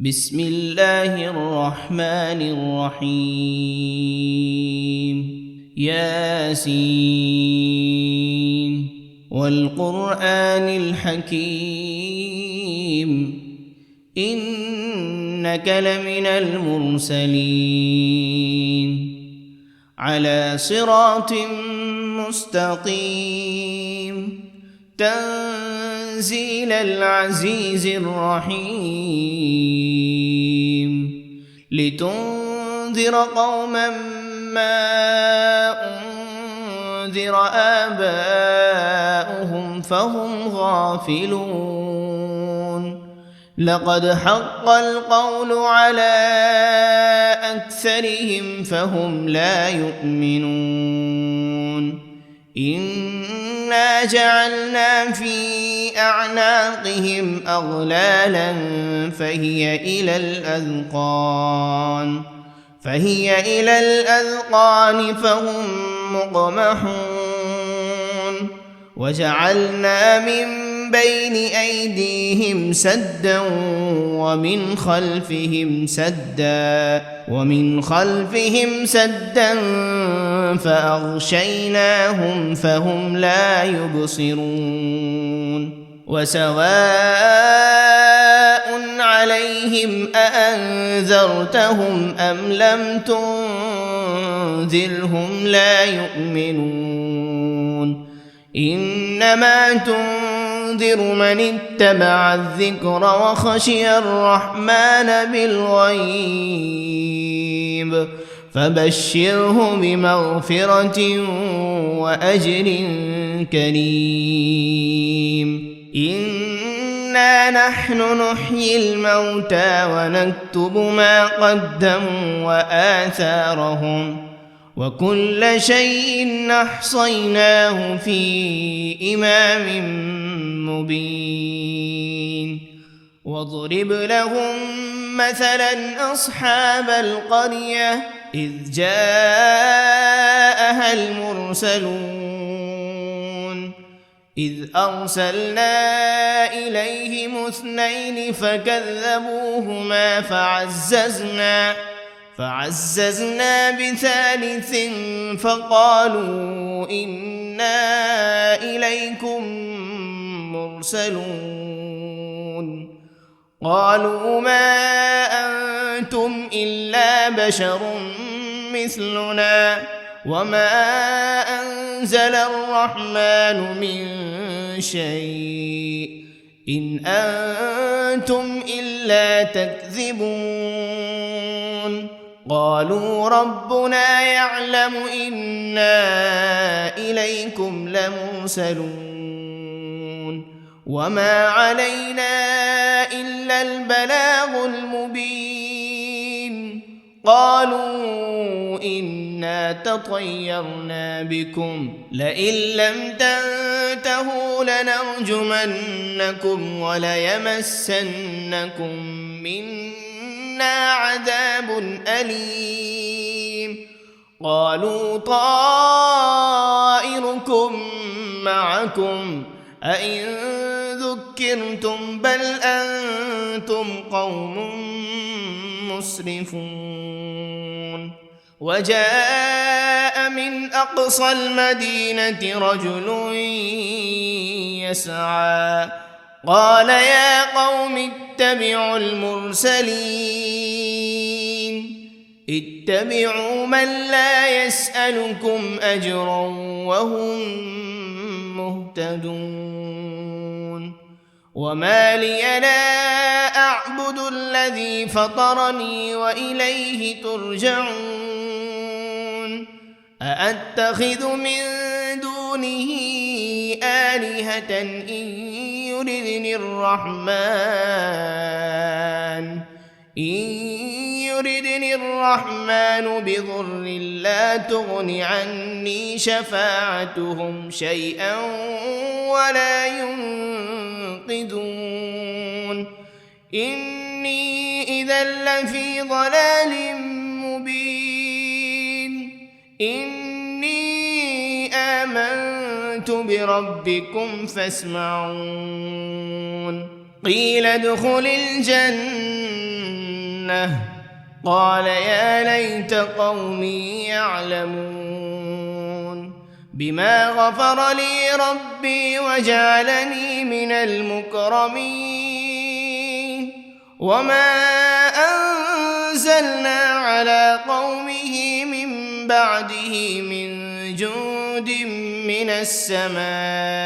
بسم الله الرحمن الرحيم ياسين والقرآن الحكيم إنك لمن المرسلين على صراط مستقيم تنزيل العزيز الرحيم لتنذر قوما ما أنذر آباؤهم فهم غافلون لقد حق القول على أكثرهم فهم لا يؤمنون إنا جعلنا في أعناقهم أغلالا فهي إلى الأذقان فهم مقمحون وجعلنا من بين أيديهم سدا ومن خلفهم سدا فأغشيناهم فهم لا يبصرون وسواء عليهم أأنذرتهم أم لم تنذرهم لا يؤمنون إنما تنذر من اتبع الذكر وخشي الرحمن بالغيب فبشره بمغفرة وأجر كريم إنا نحن نحيي الموتى ونكتب ما قدموا وآثارهم وكل شيء أحصيناه في إمام مبين واضرب لهم مثلا أصحاب القرية إذ جاءها المرسلون إذ أرسلنا إليهم 2 فكذبوهما فعززنا بثالث فقالوا إنا إليكم مرسلون قالوا ما أنتم إلا بشر مثلنا وما أنزل الرحمن من شيء إن أنتم إلا تكذبون قالوا ربنا يعلم إنا إليكم لمرسلون وما علينا إلا البلاغ المبين قالوا إنا تطيرنا بكم لئن لم تنتهوا لنرجمنكم وليمسنكم منا عذاب أليم قالوا طائركم معكم أئن ذكرتم بل أنتم قوم مسرفون وجاء من أقصى المدينة رجل يسعى قال يا قوم اتبعوا المرسلين اتبعوا من لا يسألكم أجرا وهم مهتدون وما لي لا أعبد الذي فطرني وإليه ترجعون أأتخذ من دونه آلهة إن يردني الرحمن بضر لا تغن عني شفاعتهم شيئا ولا ينقذون إني إذا لفي ضلال مبين إني آمنت بربكم فاسمعون قيل ادخل الجنة الجنة قال يا ليت قومي يعلمون بما غفر لي ربي وجعلني من المكرمين وما أنزلنا على قومه من بعده من جند من السماء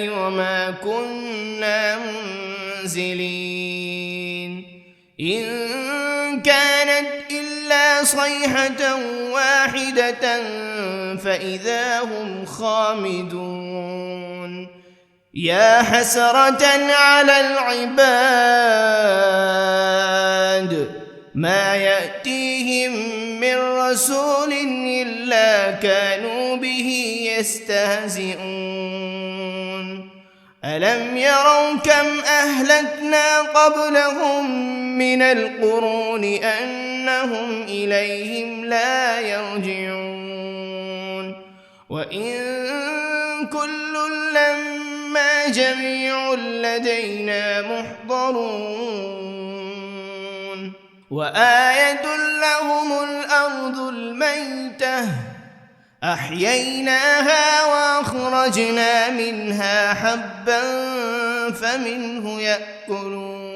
وما كنا منزلين إن كانت إلا صيحة واحدة فإذا هم خامدون يا حسرة على العباد ما يأتيهم من رسول إلا كانوا به يستهزئون ألم يروا كم أهلكنا قبلهم من القرون أنهم إليهم لا يرجعون وإن كل لما جميع لدينا محضرون وآية لهم الأرض الميتة أحييناها وأخرجنا منها حبا فمنه يأكلون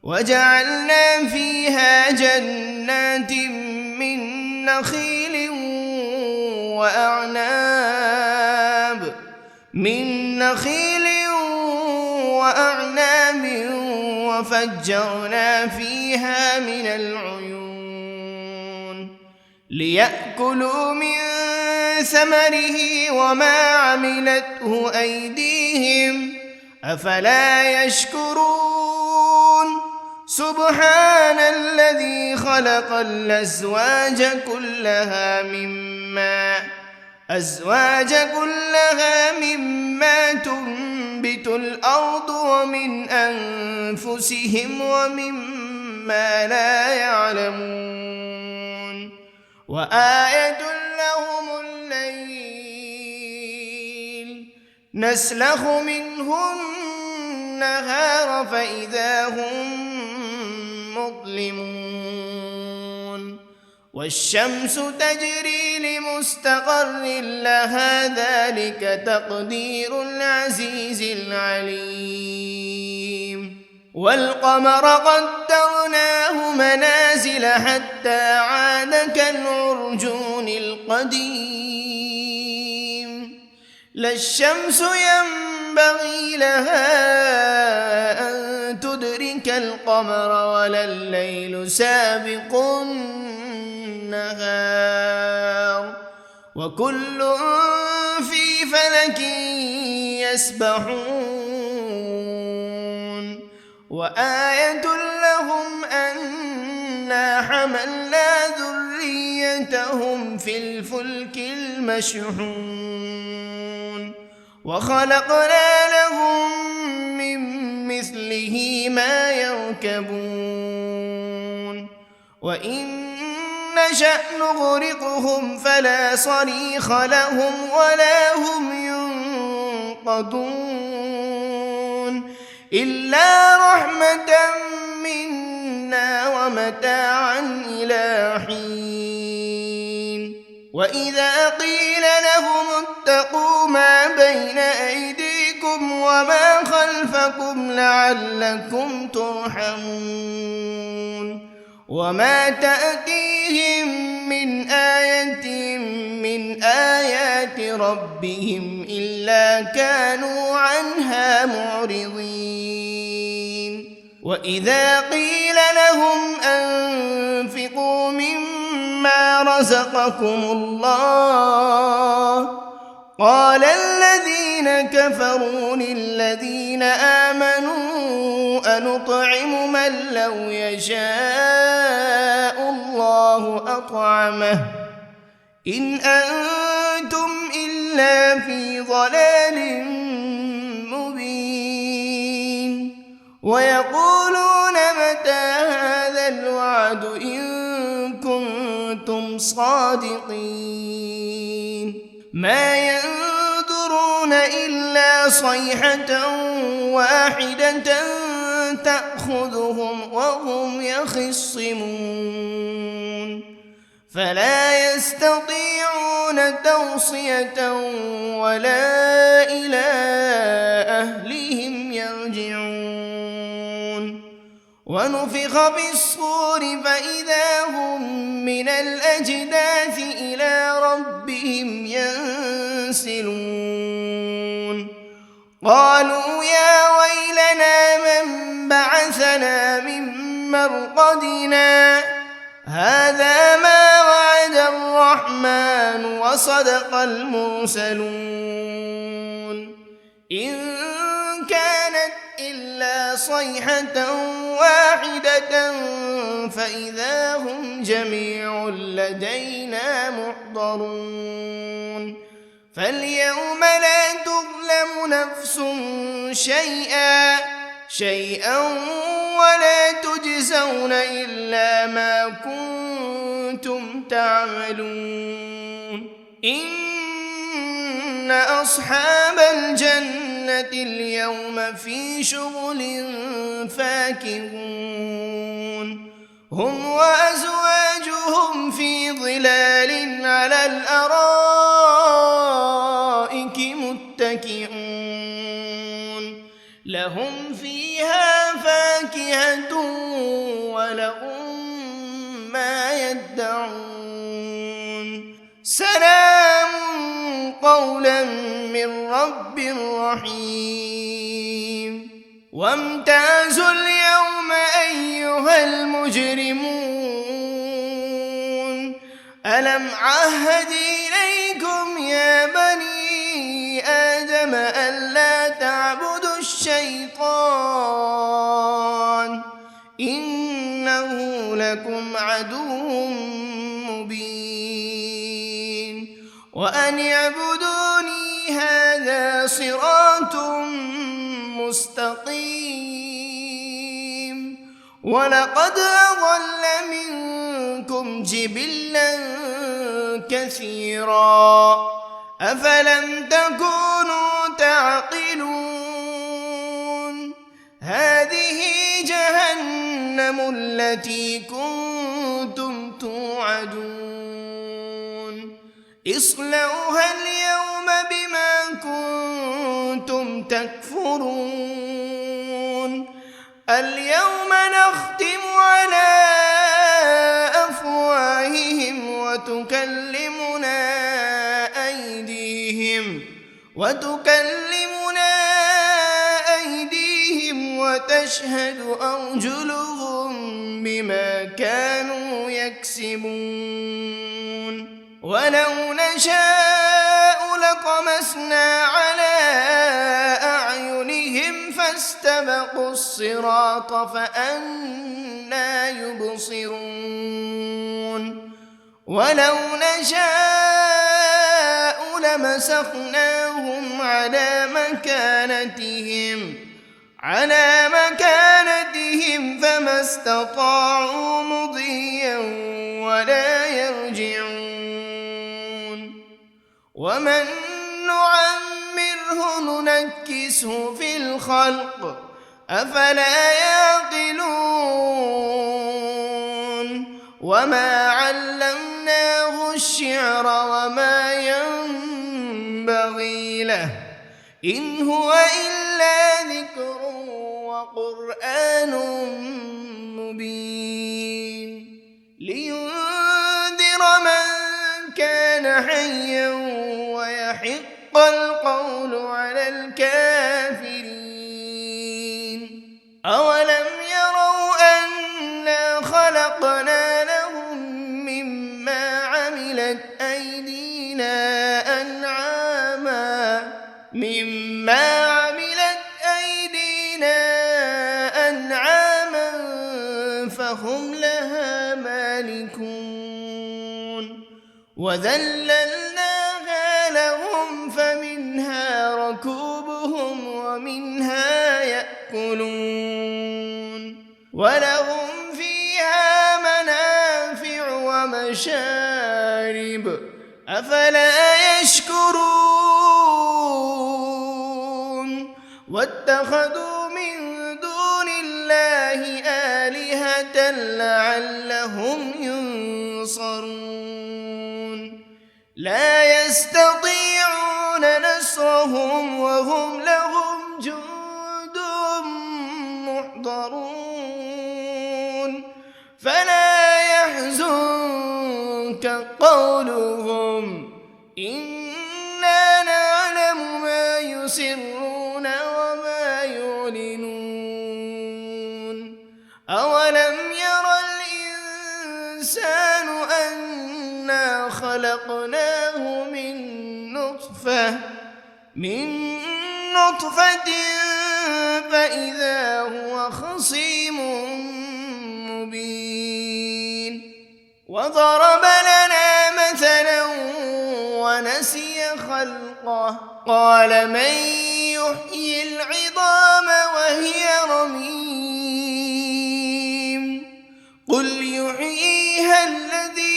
وجعلنا فيها جنات من نخيل وأعناب وفجرنا فيها من العيون ليأكلوا من ثمره وما عملته أيديهم أفلا يشكرون سبحان الذي خلق الأزواج كلها مما تنبت الأرض ومن أنفسهم ومما لا يعلمون وآية لهم الليل نسلخ منه النهار فإذا هم مظلمون والشمس تجري لمستقر لها ذلك تقدير العزيز العليم والقمر قدرناه منازل حتى عاد كالعرجون القديم لا الشمس ينبغي لها أن تدرك القمر ولا الليل سابق النهار وكل في فلك يسبحون وآية لهم أنا حملنا ذريتهم في الفلك المشحون وخلقنا لهم من مثله ما يركبون وإن نشأ نغرقهم فلا صريخ لهم ولا هم ينقذون إلا رحمة منا ومتاعا إلى حين وإذا قيل لهم اتقوا ما بين أيديكم وما خلفكم لعلكم ترحمون وما تأتيهم من آية من آيات ربهم إلا كانوا عنها معرضين وإذا قيل لهم أنفقوا مما رزقكم الله قال الذين كفروا للذين آمنوا أنطعم من لو يشاء الله أطعمه إن أنتم إلا في ضلال مبين ويقولون متى هذا الوعد إن كنتم صادقين ما ينظرون إلا صيحة واحدة تأخذهم وهم يخصمون فلا يستطيعون توصية ولا إلى أهلهم يرجعون ونفخ بالصور فإذا هم من الأجداث إلى ربهم ينسلون قالوا يا ويلنا من بعثنا من مرقدنا هذا ما وعد الرحمن وصدق المرسلون إن كانت إلا صيحة واحدة فإذا هم جميع لدينا محضرون فاليوم لا تظلم نفس شيئا ولا تجزون إلا ما كنتم تعملون إن أصحاب الجنة اليوم في شغل فاكهون هم وأزواجهم في ظلال على الأرائك متكئون لهم فيها فاكهة ولهم ما يدعون سلام قولا من رب رحيم وامتازوا اليوم أيها المجرمون ألم عهد إليكم يا بني آدم ألا تعبدوا الشيطان إنه لكم عدو مبين وأن اعبدوني هذا صراط مستقيم ولقد أضل منكم جبلا كثيرا أفلم تكونوا تعقلون هذه جهنم التي كنتم توعدون اصلوها اليوم بما كنتم تكفرون اليوم نختم على أفواههم وتكلمنا أيديهم وتشهد أرجلهم بما كانوا يكسبون ولو نشاء لطمسنا على أعينهم فاستبقوا الصراط فأنى يبصرون ولو نشاء لمسخناهم على مكانتهم فما استطاعوا مضيا ولا يرجعون ومن نعمره ننكسه في الخلق أفلا يعقلون وما علمناه الشعر وما ينبغي له إن هو إلا ذكر وقرآن مبين لينذر من كان حيا ويحق القول على الكافرين أولم يروا أنا خلقنا لهم مما عملت أيدينا أنعاما فهم لها مالكون وذللناها لهم فمنها ركوبهم ومنها يأكلون ولهم فيها منافع ومشارب أفلا يشكرون واتخذوا من دون الله آلهة لعلهم ينصرون لا يستطيعون نصرهم وهم لهم جند محضرون فلا يحزنك قولهم إنا نعلم ما يسرون وما يعلنون أولم ير الإنسان أنا خلقناه من نطفة فإذا هو خصيم مبين وضرب لنا مثلا ونسي خلقه قال من يحيي العظام وهي رميم قل يحييها الذي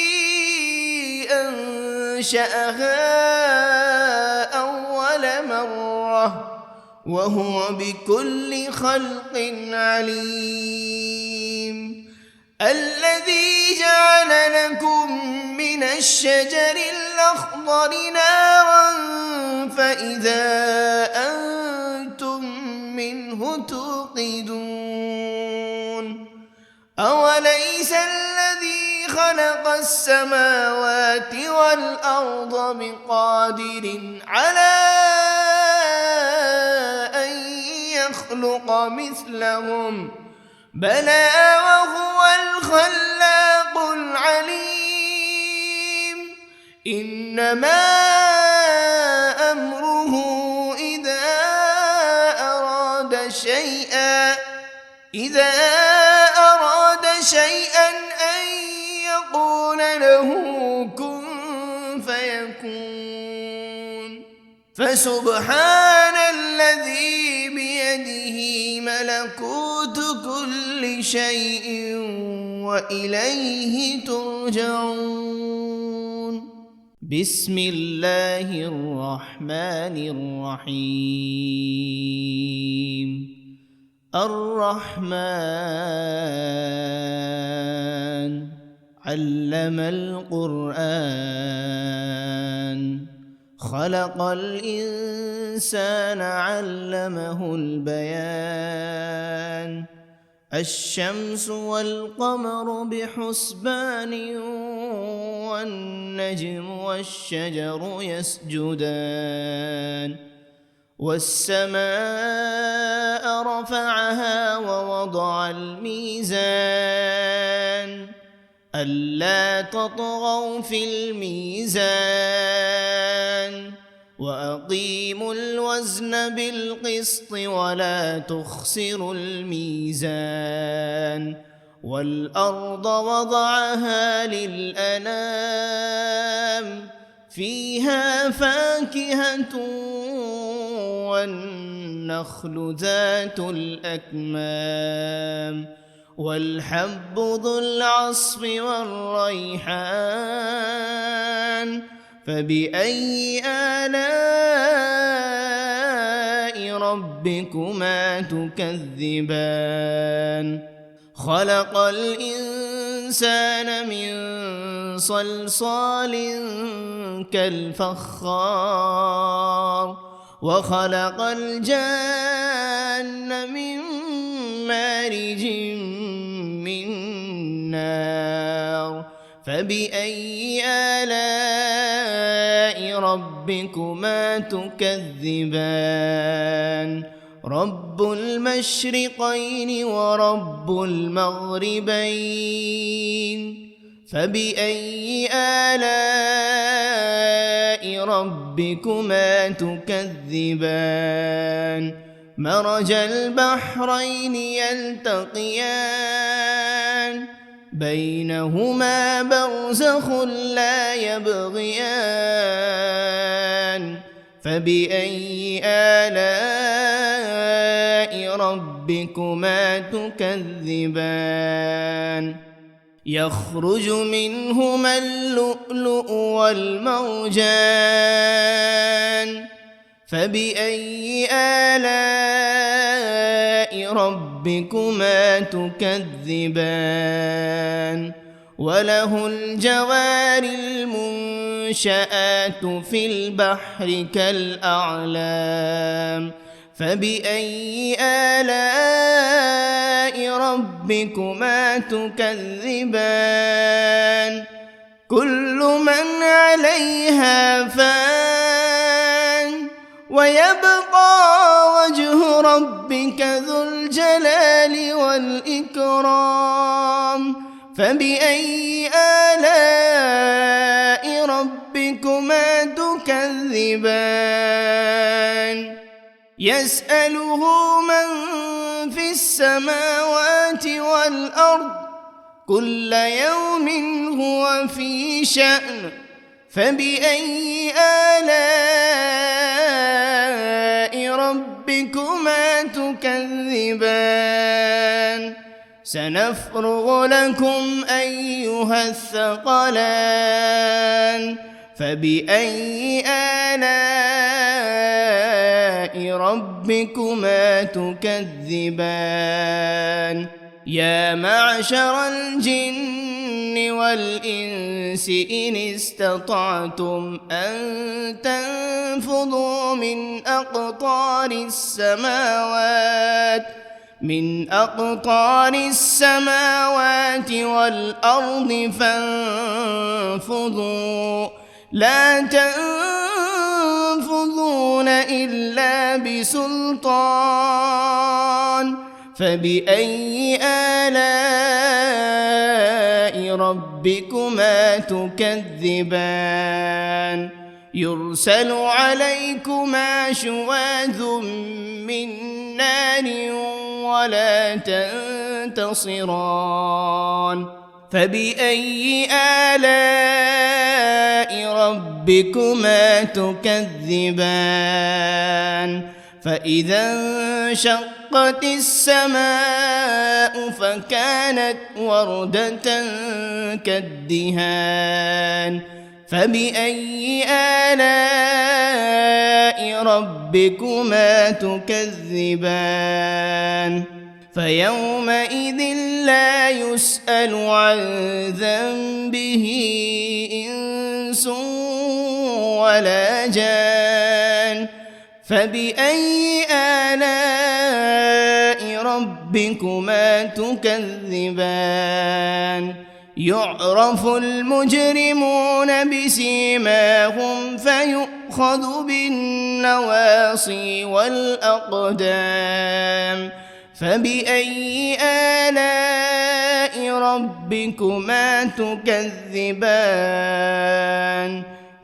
أنشأها أول مرة وهو بكل خلق عليم الذي جعل لكم من الشجر الأخضر نارا فإذا أنتم منه توقدون أوليس الذي خلق السماوات والأرض بقادر على أن يخلق مثلهم بلى وهو الخلاق العليم إنما أمره إذا أراد شيئا أن يقول له كن فيكون فسبحان الذي بيده ملكوت كل شيء وإليه ترجعون بسم الله الرحمن الرحيم الرحمن علم القرآن خلق الإنسان علمه البيان الشمس والقمر بحسبان والنجم والشجر يسجدان والسماء رفعها ووضع الميزان ألا تطغوا في الميزان وأقيموا الوزن بالقسط ولا تخسروا الميزان والأرض وضعها للأنام فيها فاكهة والنخل ذات الأكمام والحب ذو العصف والريحان فبأي آلاء ربكما تكذبان خلق الإنسان من صلصال كالفخار وخلق الجان من مارج من نار فبأي آلاء ربكما تكذبان رب المشرقين ورب المغربين فبأي آلاء ربكما تكذبان مرج البحرين يلتقيان بينهما برزخ لا يبغيان فبأي آلاء ربكما تكذبان يخرج منهما اللؤلؤ والمرجان فبأي آلاء ربكما تكذبان وله الجوار المنشآت في البحر كالأعلام فبأي آلاء ربكما تكذبان كل من عليها فان ويبقى وجه ربك ذو الجلال والإكرام فبأي آلاء ربكما تكذبان يسأله من في السماوات والأرض كل يوم هو في شأن فبأي آلاء ربكما تكذبان سنفرغ لكم أيها الثقلان فبأي آلاء ربكما تكذبان يا معشر الجن والإنس إن استطعتم أن تنفذوا من أقطار السماوات والأرض فانفذوا لا تنفذون إلا بسلطان فبأي آلاء ربكما تكذبان يرسل عليكما شواذ من نار ولا تنتصران فبأي آلاء ربكما تكذبان فإذا انشقت السماء فكانت وردة كالدهان فبأي آلاء ربكما تكذبان فيومئذ لا يسأل عن ذنبه إنس ولا جان فبأي آلاء ربكما تكذبان يعرف المجرمون بسيماهم فيؤخذ بالنواصي والأقدام فبأي آلاء ربكما تكذبان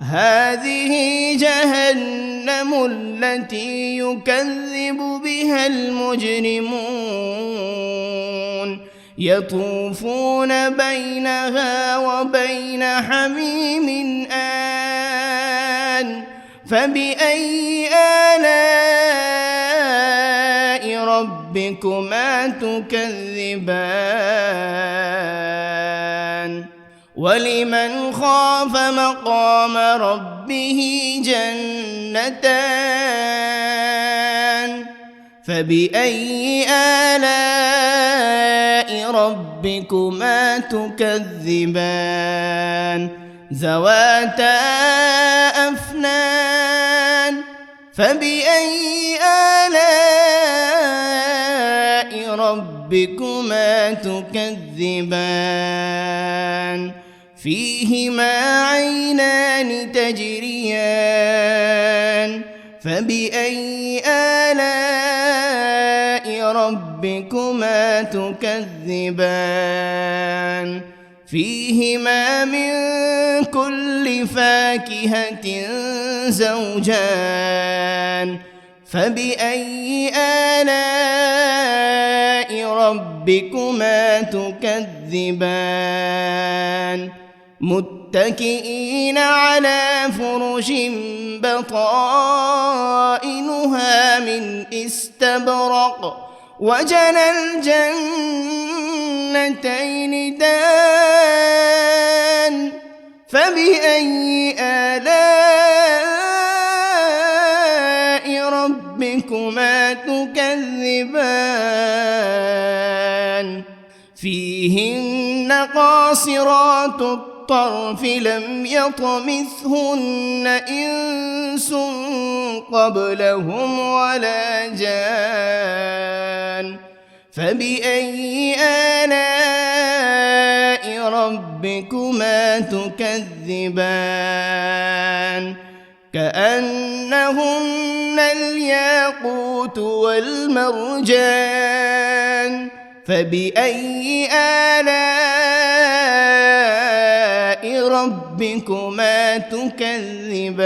هذه جهنم التي يكذب بها المجرمون يطوفون بينها وبين حميم آن فبأي آلاء ربكما تكذبان ولمن خاف مقام ربه جنتان فبأي آلاء ربكما تكذبان ذواتا أفنان فبأي آلاء ربكما تكذبان فيهما عينان تجريان فبأي آلاء ربكما تكذبان فيهما من كل فاكهة زوجان فبأي آلاء ربكما تكذبان متكئين على فرش بطائنها من استبرق وجنى الجنتين دان فبأي آلاء ربكما تكذبان فيهن قاصرات الطرف لم يطمثهن إنس قبلهم ولا جان فبأي آلاء ربكما تكذبان كأنهن الياقوت والمرجان فبأي آلاء ربكما تكذبان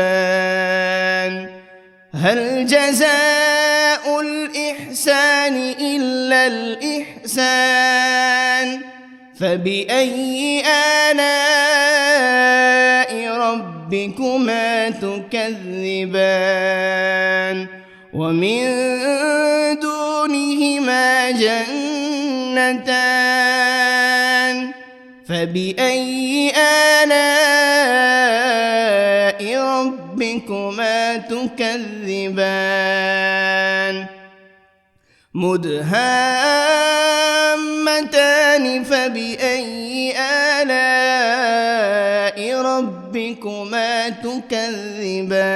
هل جزاء الإحسان إلا الإحسان فبأي آلاء ربكما تكذبان ومن دونهما جنتان فبأي آلاء ربكما تكذبان مدهامتان فبأي آلاء ربكما تكذبان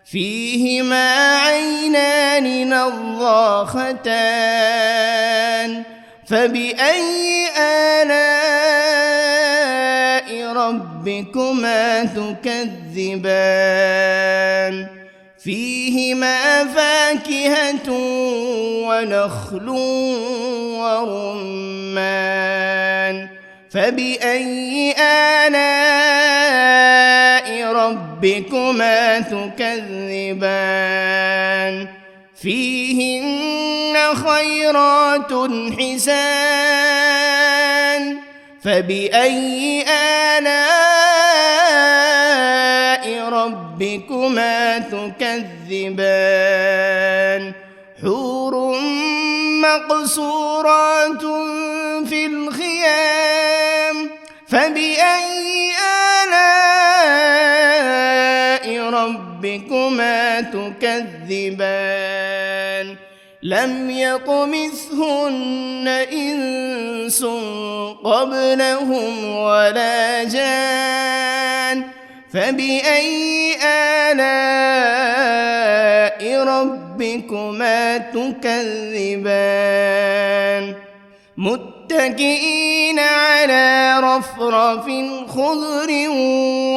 فيهما عينان نضاختان فبأي آلاء ربكما تكذبان فيهما فاكهة ونخل ورمان فبأي آلاء ربكما تكذبان فيهن خيرات حسان فبأي آلاء ربكما تكذبان حور مقصورات في الخيام فبأي آلاء ربكما تكذبان لم يطمثهن إنس قبلهم ولا جان فبأي آلاء ربكما تكذبان متكئين على رفرف خضر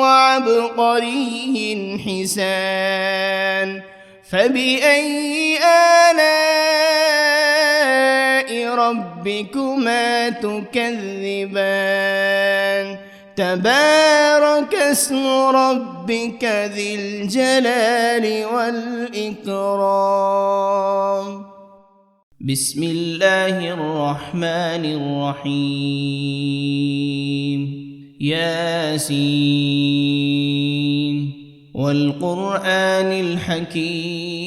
وعبقري حسان فبأي آلاء ربكما تكذبان تبارك اسم ربك ذي الجلال والإكرام بسم الله الرحمن الرحيم ياسين والقرآن الحكيم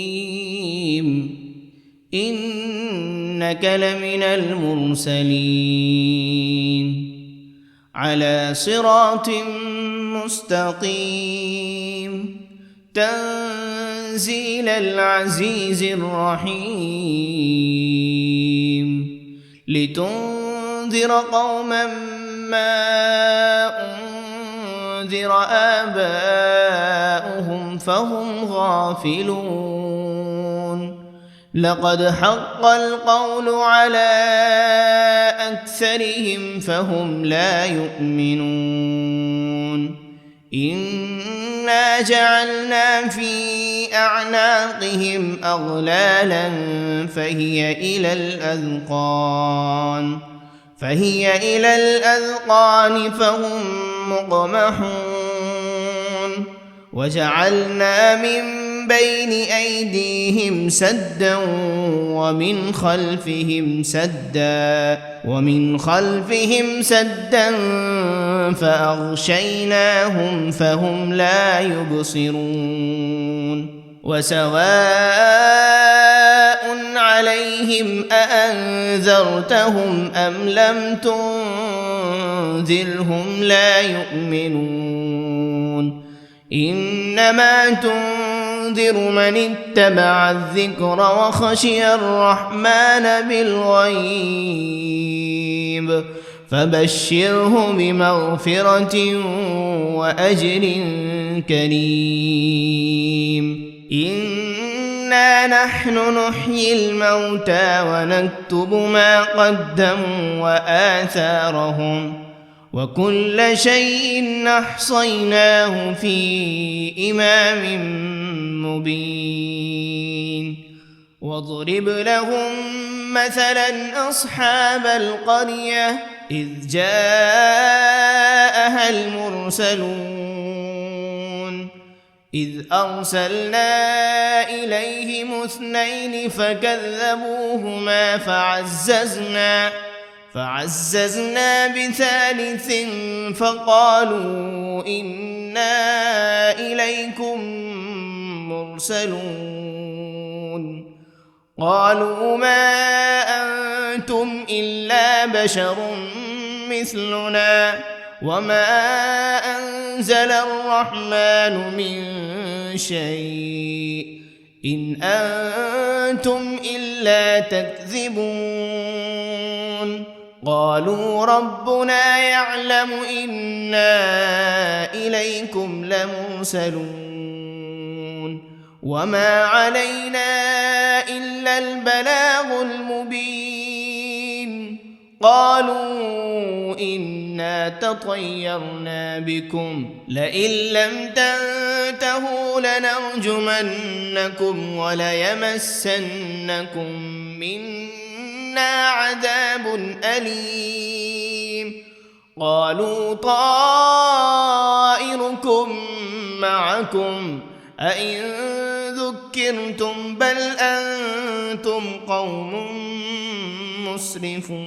إنك لمن المرسلين على صراط مستقيم تنزيل العزيز الرحيم لتنذر قوما ما أنذر آباؤهم فهم غافلون لقد حق القول على أكثرهم فهم لا يؤمنون إنا جعلنا في أعناقهم أغلالا فهي إلى الأذقان فهم مقمحون وجعلنا من بين أيديهم سدا ومن خلفهم سدا فأغشيناهم فهم لا يبصرون وسواء عليهم أأنذرتهم أم لم تنذرهم لا يؤمنون إنما تنذر تنذر من اتبع الذكر وخشي الرحمن بالغيب فبشره بمغفرة وأجر كريم إنا نحن نحيي الموتى ونكتب ما قدموا وآثارهم وكل شيء أحصيناه في إمام مبين واضرب لهم مثلا أصحاب القرية إذ جاءها المرسلون إذ أرسلنا إليهم 2 فكذبوهما فعززنا ب3 فقالوا إنا إليكم مرسلون قالوا ما أنتم إلا بشر مثلنا وما أنزل الرحمن من شيء إن أنتم إلا تكذبون قالوا ربنا يعلم إنا إليكم لمرسلون وما علينا إلا البلاغ المبين قالوا إنا تطيرنا بكم لئن لم تنتهوا لنرجمنكم وليمسنكم منا عذاب أليم قالوا طائركم معكم أئن ذكرتم بل أنتم قوم مسرفون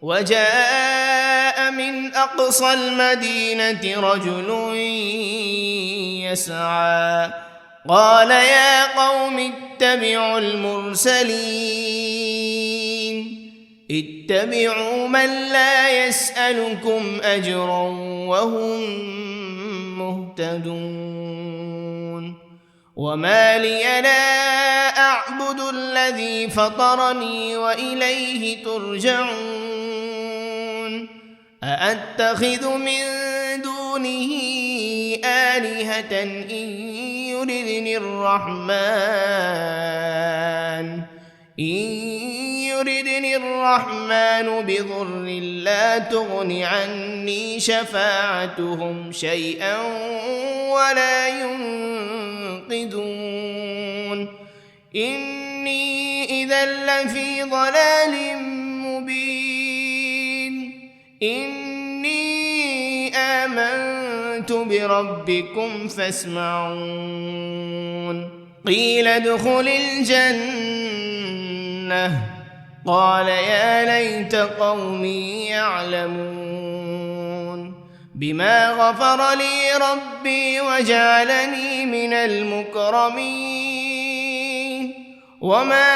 وجاء من أقصى المدينة رجل يسعى قال يا قوم اتبعوا المرسلين اتبعوا من لا يسألكم أجرا وهم مهتدون وما لي لا أعبد الذي فطرني وإليه ترجعون أأتخذ من دونه آلهة إن يردني الرحمن بضر لا تغن عني شفاعتهم شيئا ولا ينقذون إني إذا لفي ضلال مبين إني آمنت بربكم فاسمعون قيل ادخل الجنة قال يا ليت قومي يعلمون بما غفر لي ربي وجعلني من المكرمين وما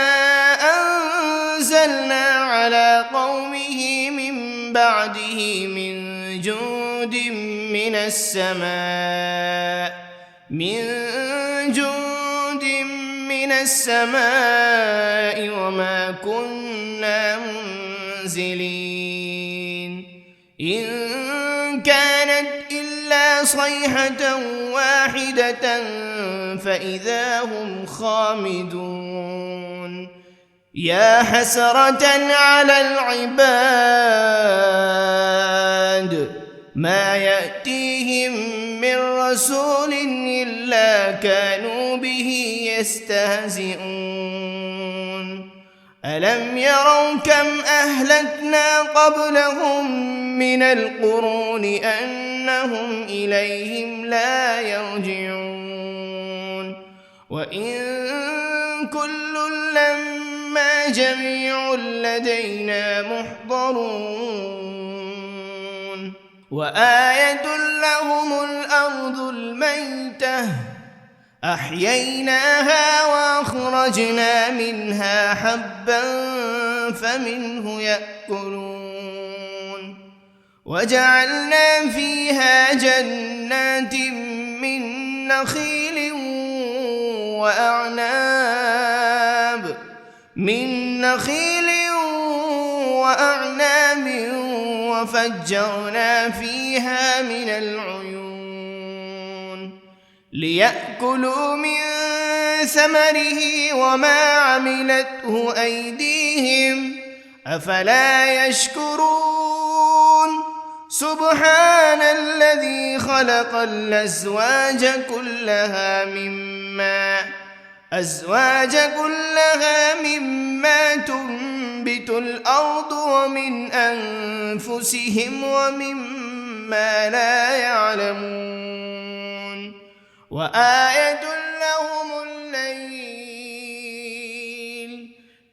أنزلنا على قومه من بعده من جند من السماء وما كنا منزلين إن كانت إلا صيحة واحدة فإذا هم خامدون يا حسرة على العباد ما يأتيهم من رسول إلا كانوا به يستهزئون ألم يروا كم أهلكنا قبلهم من القرون أنهم إليهم لا يرجعون وإن كل لما جميع لدينا محضرون وآية لهم الأرض الميتة أحييناها وأخرجنا منها حبا فمنه يأكلون وجعلنا فيها جنات من نخيل وأعناب من نخيل وأعناب وفجرنا فيها من العيون ليأكلوا من ثمره وما عملته أيديهم أفلا يشكرون سبحان الذي خلق الأزواج كلها مما تنبت الأرض ومن أنفسهم ومما لا يعلمون وآية لهم الليل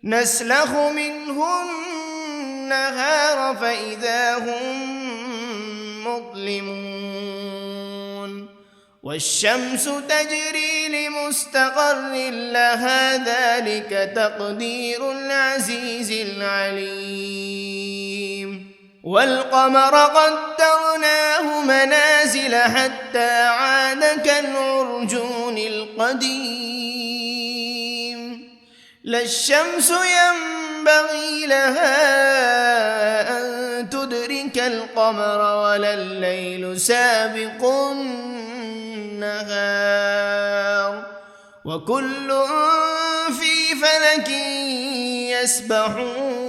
نسلخ منه النهار فإذا هم مظلمون والشمس تجري لمستقر لها ذلك تقدير العزيز العليم والقمر قدرناه منازل حتى عاد كالعرجون القديم لا الشمس ينبغي لها أن تدرك القمر ولا الليل سابق النهار وكل في فلك يسبحون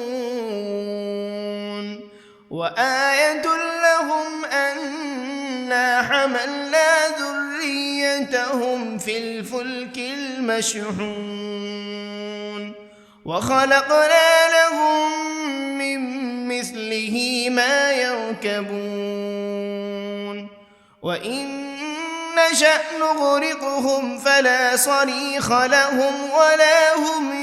وآية لهم أنا حملنا ذريتهم في الفلك المشحون وخلقنا لهم من مثله ما يركبون وإن نشأ نغرقهم فلا صريخ لهم ولا هم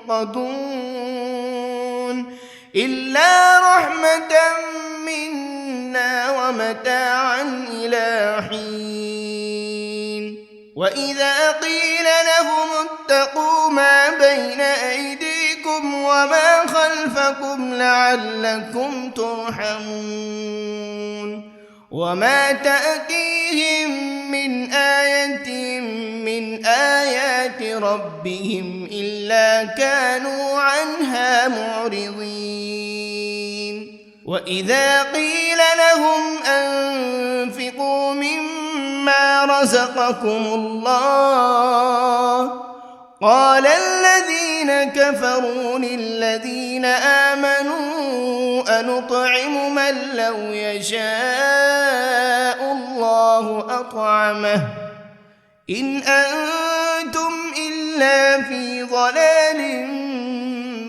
ينقذون إلا رحمة منا ومتاعا إلى حين وإذا قيل لهم اتقوا ما بين أيديكم وما خلفكم لعلكم ترحمون وما تأتيهم من آية من آيات ربهم إلا كانوا عنها معرضين وإذا قيل لهم أنفقوا مما رزقكم الله قال الذين كفروا للذين آمنوا أنطعم من لو يشاء الله أطعمه إن أنتم إلا في ضلال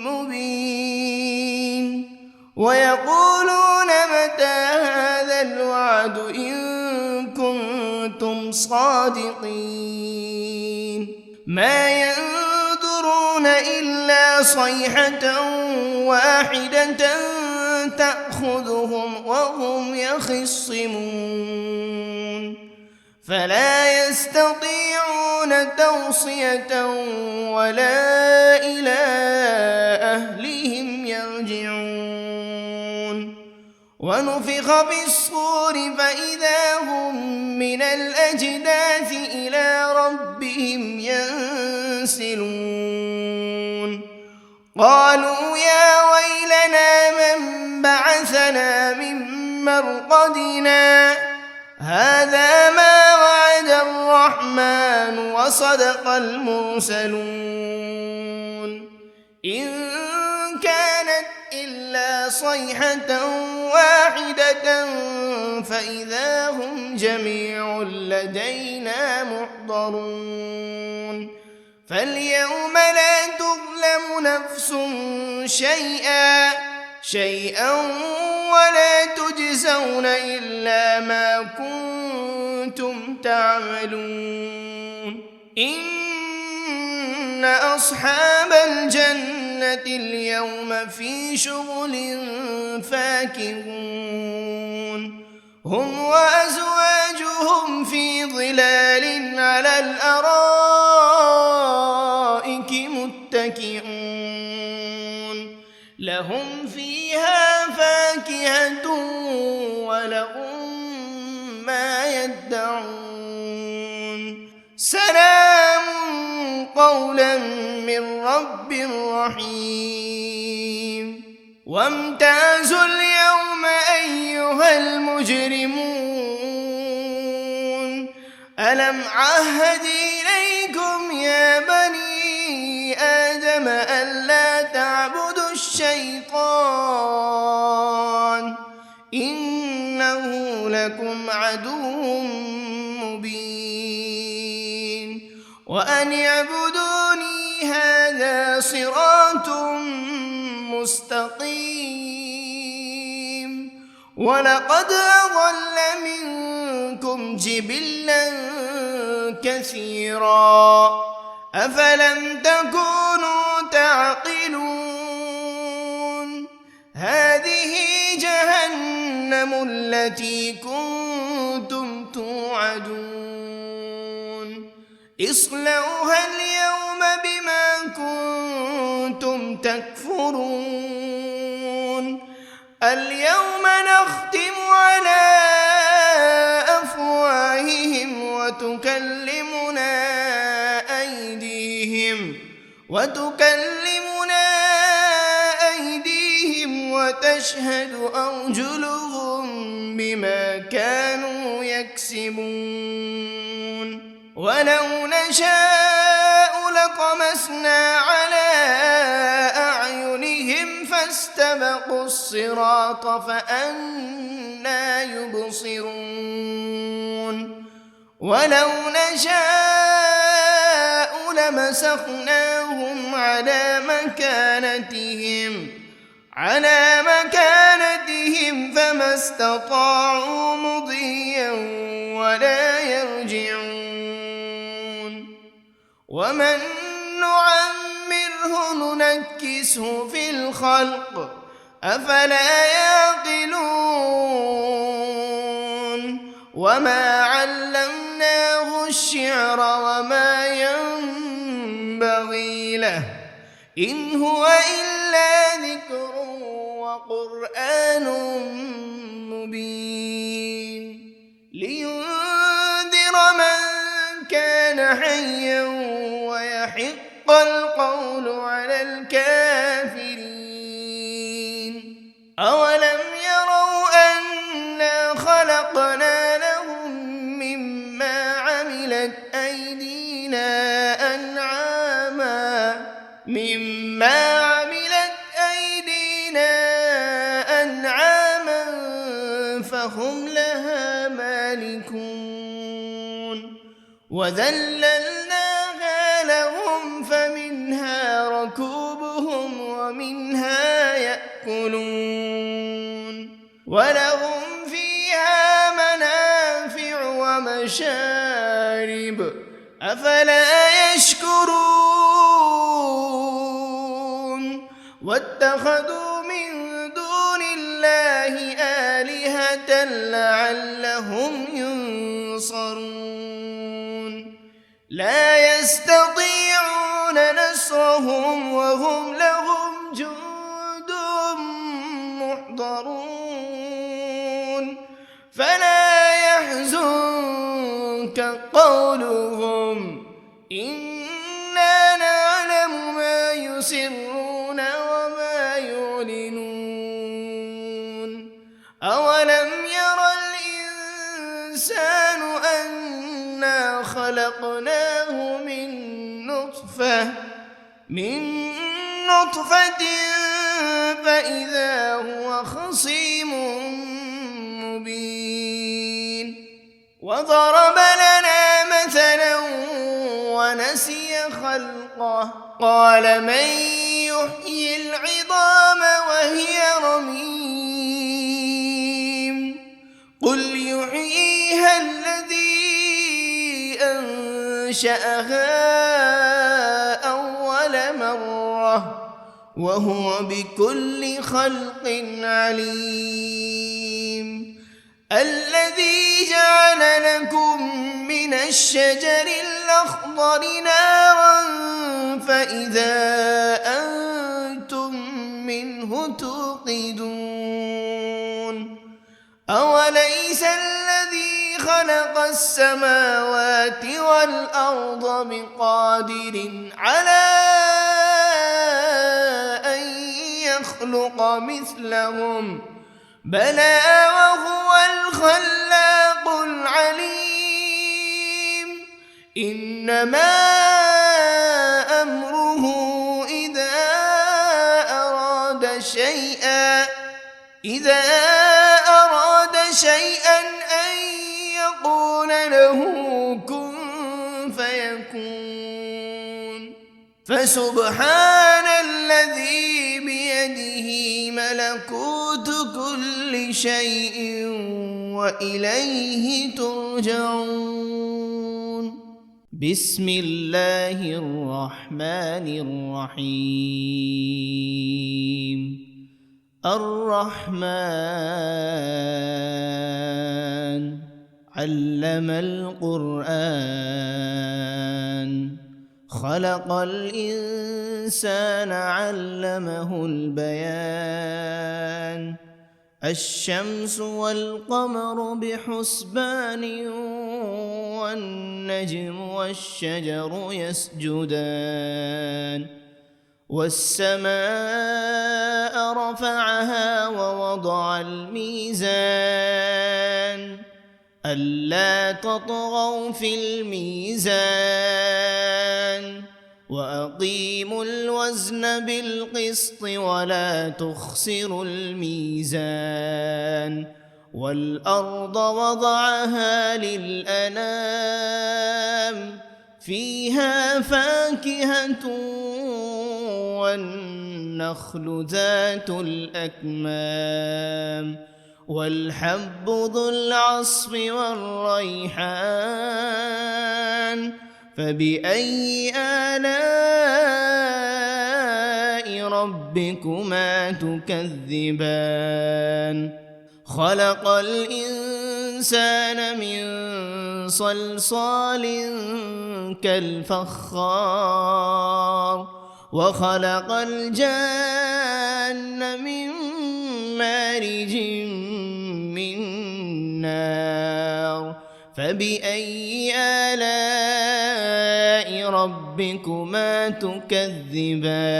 مبين ويقولون متى هذا الوعد إن كنتم صادقين ما ينظرون إلا صيحة واحدة تأخذهم وهم يخصمون فلا يستطيعون توصية ولا إلى أهلهم يرجعون ونفخ بالصور فإذا هم من الأجداث إلى ربهم ينسلون قالوا يا ويلنا من بعثنا من مرقدنا هذا ما وعد الرحمن وصدق المرسلون إن كانت إلا صيحة واحدة فإذا هم جميع لدينا محضرون فاليوم لا تظلم نفس شيئا ولا تجزون إلا ما كنتم تعملون إن أصحاب الجنة اليوم في شغل فاكهون هم وأزواجهم في ظلال على الأرائك متكئون لهم فيها فاكهة ولهم ما يدعون سلام الرحيم وامتازوا اليوم أيها المجرمون ألم عهد إليكم يا بني آدم ألا تعبدوا الشيطان إنه لكم عدو مبين وأن اعبدوني هذا صراط مستقيم ولقد أضل منكم جبلا كثيرا أفلم تكونوا تعقلون هذه جهنم التي كنتم توعدون اصلوها اليوم بما كنتم تكفرون اليوم نختم على أفواههم وتكلمنا أيديهم وتشهد أرجلهم بما كانوا يكسبون ولو نشاء لطمسنا على أعينهم فاستبقوا الصراط فأنى يبصرون ولو نشاء لمسخناهم على مكانتهم فما استطاعوا مضيا ولا يرجعون ومن نعمره ننكسه في الخلق أفلا يعقلون وما علمناه الشعر وما ينبغي له إن هو إلا ذكر وقرآن مبين لينذر من كان حيا ويحق القول على الكافرين أولم يروا أنا خلقنا لهم مما عملت أيدينا أنعاما فهم لها مالكون وذللناها لهم فمنها ركوبهم ومنها يأكلون ولهم فيها منافع ومشارب أفلا يشكرون واتخذوا من دون الله آلهة لعلهم ينصرون لا يستطيعون نصرهم وهم لهم جند محضرون فلا يحزنك قولهم إنا نعلم ما يسرون وما يعلنون أولم ير الإنسان أنا خلقناه من نطفة فإذا هو خصيم مبين وضرب لنا مثلا ونسي خلقه قال من يحيي العظام وهي رميم قل يحييها الذي أنشأها أول مرة وهو بكل خلق عليم الذي جعل لكم من الشجر الأخضر نارا فإذا أنتم منه توقدون أوليس الذي خلق السماوات والأرض بقادر على مثلهم بلى وهو الخلاق العليم إنما أمره إذا أراد شيئا أن يقول له كن فيكون فسبحان الذي بيده ملكوت كل شيء وإليه ترجعون بسم الله الرحمن الرحيم الرحمن علم القرآن خلق الإنسان علمه البيان الشمس والقمر بحسبان والنجم والشجر يسجدان والسماء رفعها ووضع الميزان ألا تطغوا في الميزان وأقيموا الوزن بالقسط ولا تخسروا الميزان والأرض وضعها للأنام فيها فاكهة والنخل ذات الأكمام والحب ذو العصف والريحان فبأي آلاء ربكما تكذبان خلق الإنسان من صلصال كالفخار وخلق الجان من مارج من نار فبأي آلاء ربكما تكذبان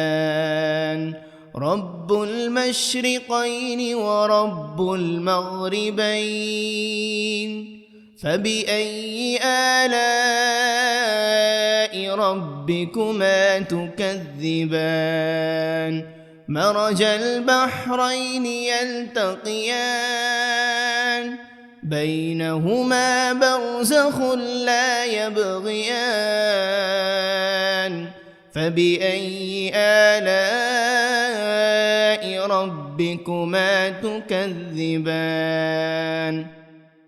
رب المشرقين ورب المغربين فبأي آلاء ربكما تكذبان مرج البحرين يلتقيان بينهما برزخ لا يبغيان فبأي آلاء ربكما تكذبان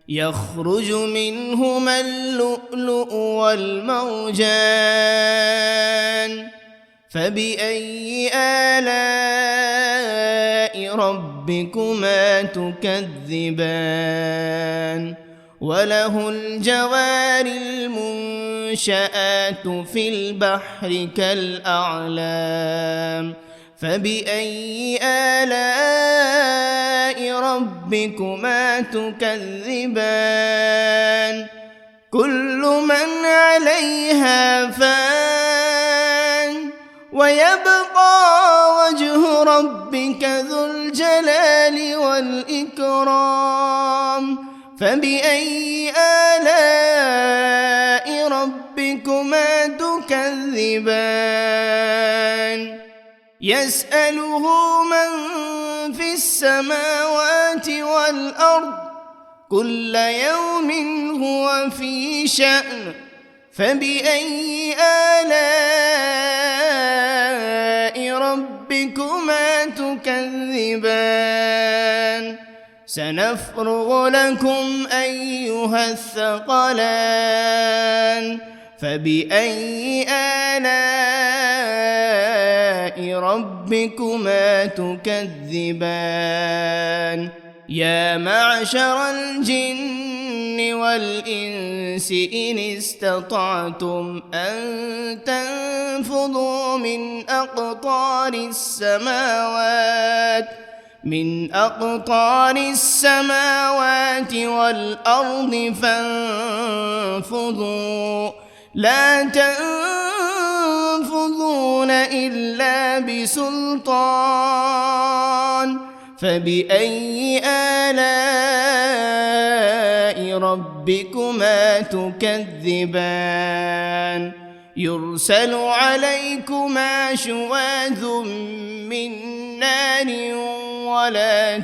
يخرج منهما اللؤلؤ والمرجان فبأي آلاء ربكما تكذبان وله الجوار المنشآت في البحر كالأعلام فبأي آلاء ربكما تكذبان كل من عليها فان ويبقى وجه ربك ذو الجلال والإكرام فبأي آلاء ربكما تكذبان يسأله من في السماوات والأرض كل يوم هو في شأن فبأي آلاء ربكما تكذبان سنفرغ لكم أيها الثقلان فبأي آلاء ربكما تكذبان يا معشر الجن والإنس إن استطعتم أن تنفذوا من أقطار السماوات والأرض فانفذوا لا تنفذون إلا بسلطان فبأي آلاء ربكما تكذبان يرسل عليكما شواذ من نار ولا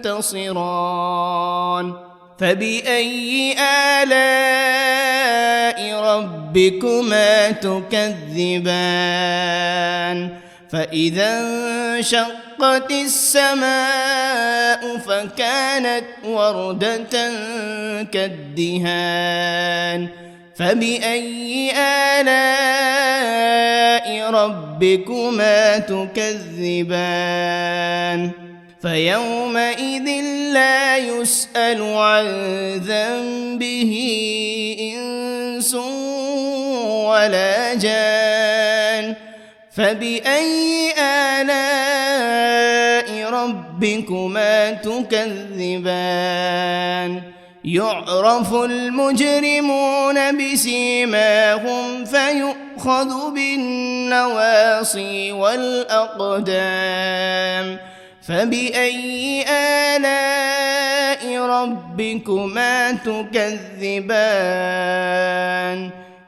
تنتصران فبأي آلاء ربكما تكذبان فإذا انشقت السماء فكانت وردة كالدهان فبأي آلاء ربكما تكذبان فيومئذ لا يسأل عن ذنبه إنس ولا جان فبأي آلاء ربكما تكذبان يعرف المجرمون بسيماهم فيؤخذ بالنواصي والأقدام فبأي آلاء ربكما تكذبان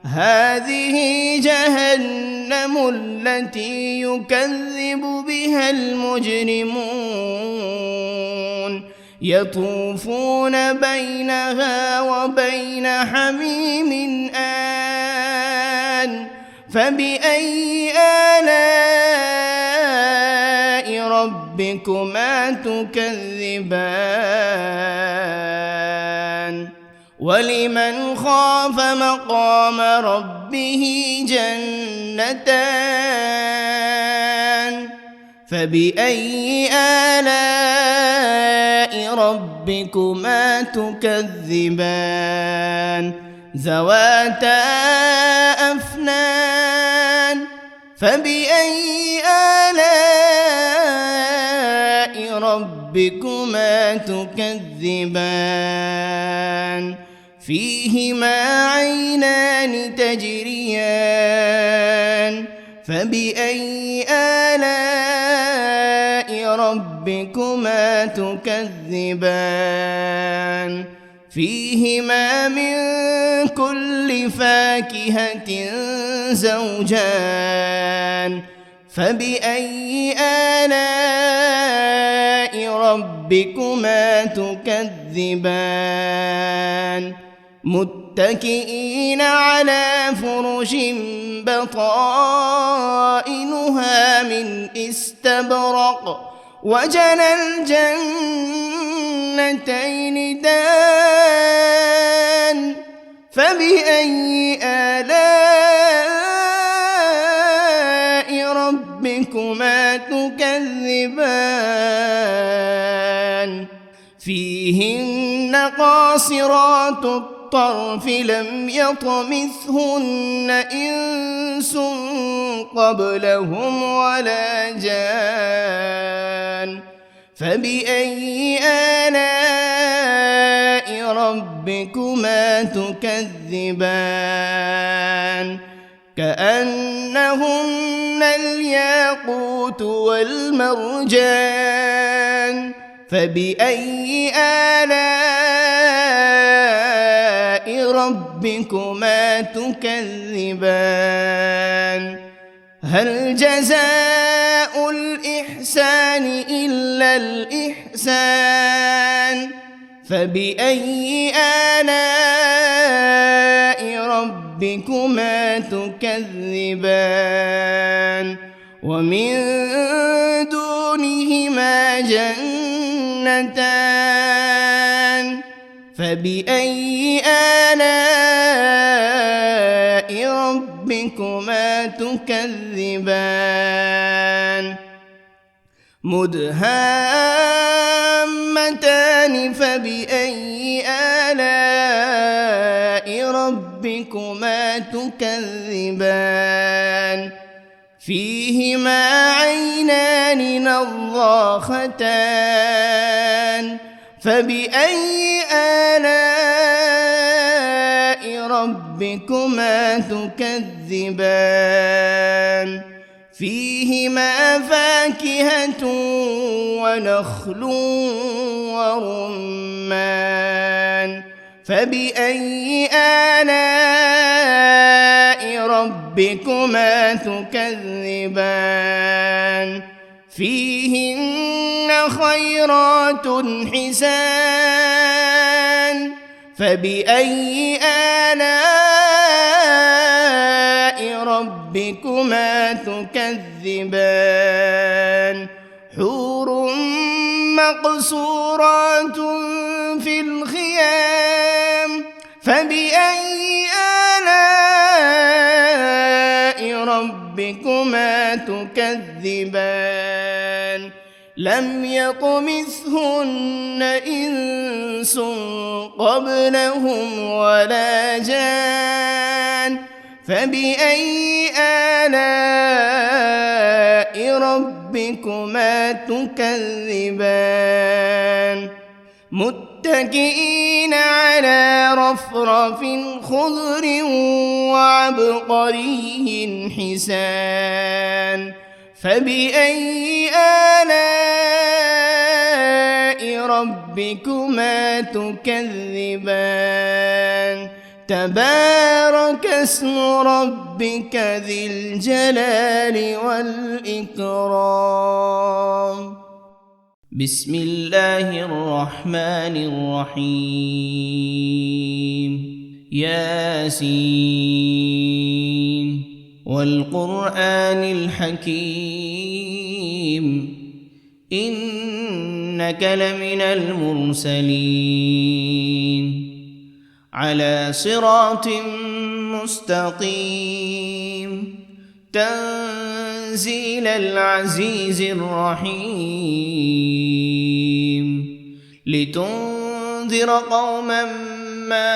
هذه جهنم التي يكذب بها المجرمون يطوفون بينها وبين حميم آن فبأي آلاء ربكما تكذبان ولمن خاف مقام ربه جنتان فبأي آلاء ربكما تكذبان ذواتا أفنان فبأي آلاء ربكما تكذبان فيهما عينان تجريان فبأي آلاء ربكما تكذبان فيهما من كل فاكهة زوجان فبأي آلاء ربكما تكذبان متكئين على فرش بطائنها من استبرق وجنى الجنتين دان فبأي آلاء ربكما تكذبان فيهن قاصرات الطرف لم يطمثهن إنس قبلهم ولا جان فبأي آلاء ربكما تكذبان كأنهن الياقوت والمرجان فبأي آلاء ربكما تكذبان هل جزاء الإحسان إلا الإحسان فبأي آلاء ربكما تكذبان ومن دونهما جنتان فبأي آلاء ربكما تكذبان مدهامتان فبأي آلاء ربكما تكذبان فيهما عينان نضاختان فبأي آلاء ربكما تكذبان فيهما فاكهة ونخل ورمان فبأي آلاء ربكما تكذبان فيهن خيرات حسان فبأي آلاء ربكما تكذبان حور مقصورات في الخيام فبأي آلاء ربكما تكذبان لم يطمثهن إنس قبلهم ولا جان فبأي آلاء ربكما تكذبان متكئين على رفرف خضر وعبقري حسان فبأي آلاء ربكما تكذبان تبارك اسم ربك ذي الجلال والإكرام بسم الله الرحمن الرحيم ياسين والقرآن الحكيم إنك لمن المرسلين على صراط مستقيم تنزيل العزيز الرحيم لتنذر قوما ما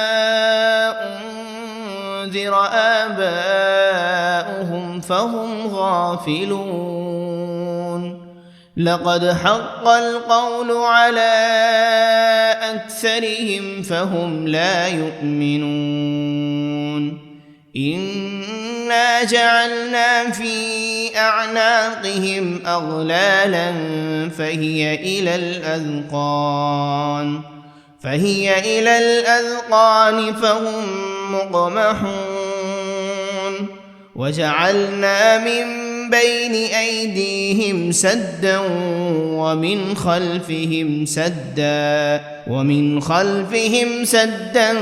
أنذر آباؤهم فهم غافلون لقد حق القول على أكثرهم فهم لا يؤمنون إنا جعلنا في أعناقهم أغلالا فهي إلى الأذقان فهم مقمحون وجعلنا من بين أيديهم سدا ومن خلفهم سدا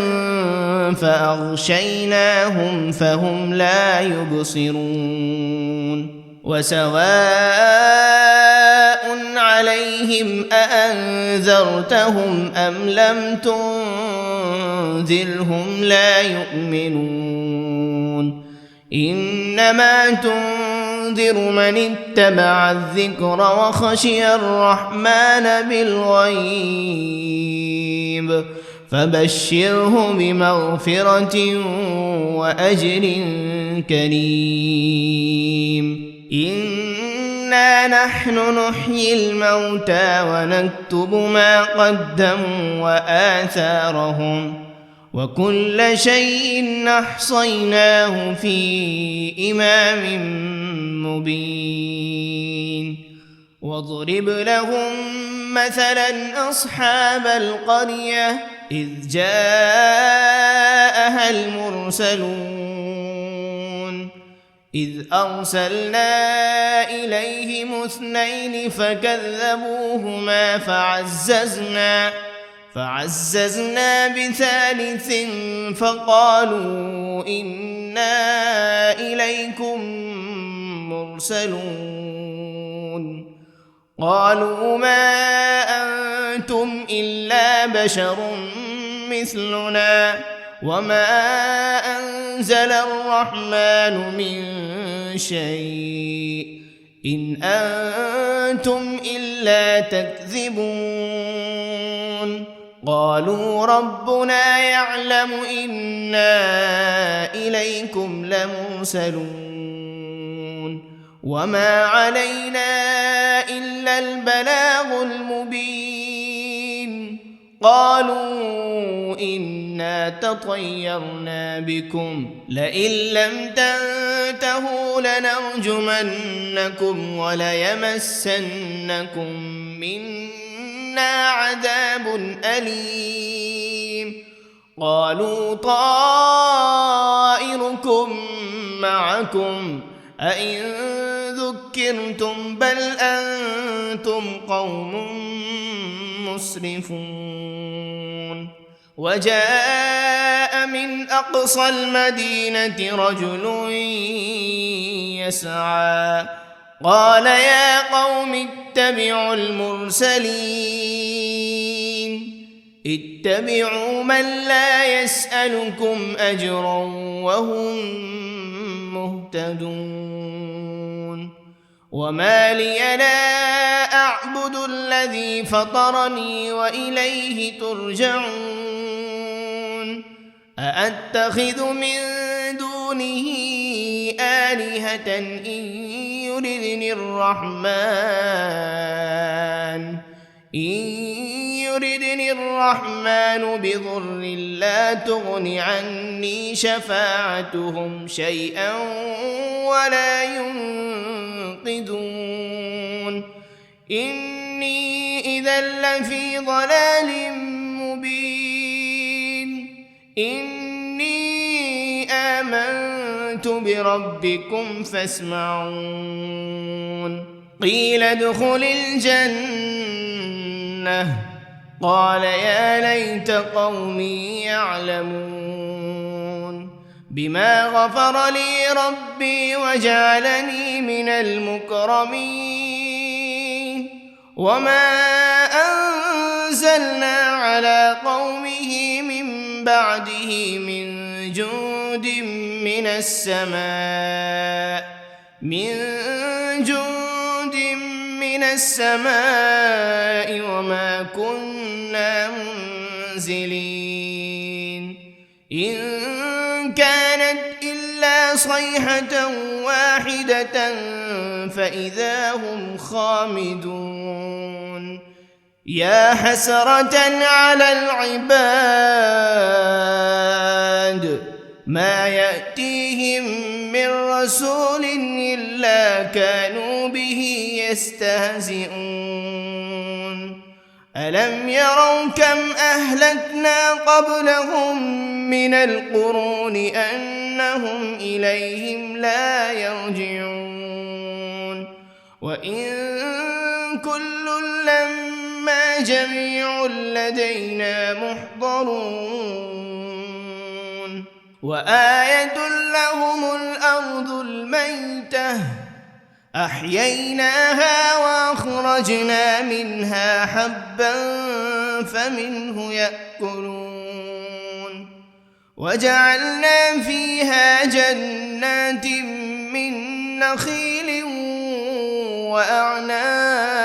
فأغشيناهم فهم لا يبصرون وسواء عليهم أأنذرتهم أم لم تنذرهم لا يؤمنون إنما تنذر من اتبع الذكر وخشي الرحمن بالغيب فبشره بمغفرة وأجر كريم إنا نحن نحيي الموتى ونكتب ما قدموا وآثارهم وكل شيء أحصيناه في إمام مبين واضرب لهم مثلا أصحاب القرية إذ جاءها المرسلون إذ أرسلنا إليهم 2 فكذبوهما فعززنا بثالث فقالوا إنا إليكم مرسلون قالوا ما أنتم إلا بشر مثلنا وما أنزل الرحمن من شيء إن أنتم إلا تكذبون قالوا ربنا يعلم إنا إليكم لمرسلون وما علينا إلا البلاغ المبين قالوا إنا تطيرنا بكم لئن لم تنتهوا لنرجمنكم وليمسنكم منا عذاب أليم قالوا طائركم معكم أئن ذكرتم بل أنتم قوم مسرفون وجاء من أقصى المدينة رجل يسعى قال يا قوم اتبعوا المرسلين اتبعوا من لا يسألكم أجرا وهم مهتدون وما لي لا أعبد الذي فطرني وإليه ترجعون أأتخذ من دونه آلهة إن يردني الرحمن بضر لا تغن عني شفاعتهم شيئا ولا ينقذون إني إذا لفي ضلال مبين إني آمنت بربكم فاسمعون قيل ادخل الجنة قال يا ليت قومي يعلمون بما غفر لي ربي وجعلني من المكرمين وما أنزلنا على قومه من بعده من جند من السماء وما كنا منزلين إن كانت إلا صيحة واحدة فإذا هم خامدون يا حسرة على العباد ما يأتيهم من رسول إلا كانوا به يستهزئون ألم يروا كم أهلكنا قبلهم من القرون أنهم إليهم لا يرجعون وإن كل لما جميع لدينا محضرون وآية لهم الأرض الميتة أحييناها وأخرجنا منها حبا فمنه يأكلون وجعلنا فيها جنات من نخيل وأعناب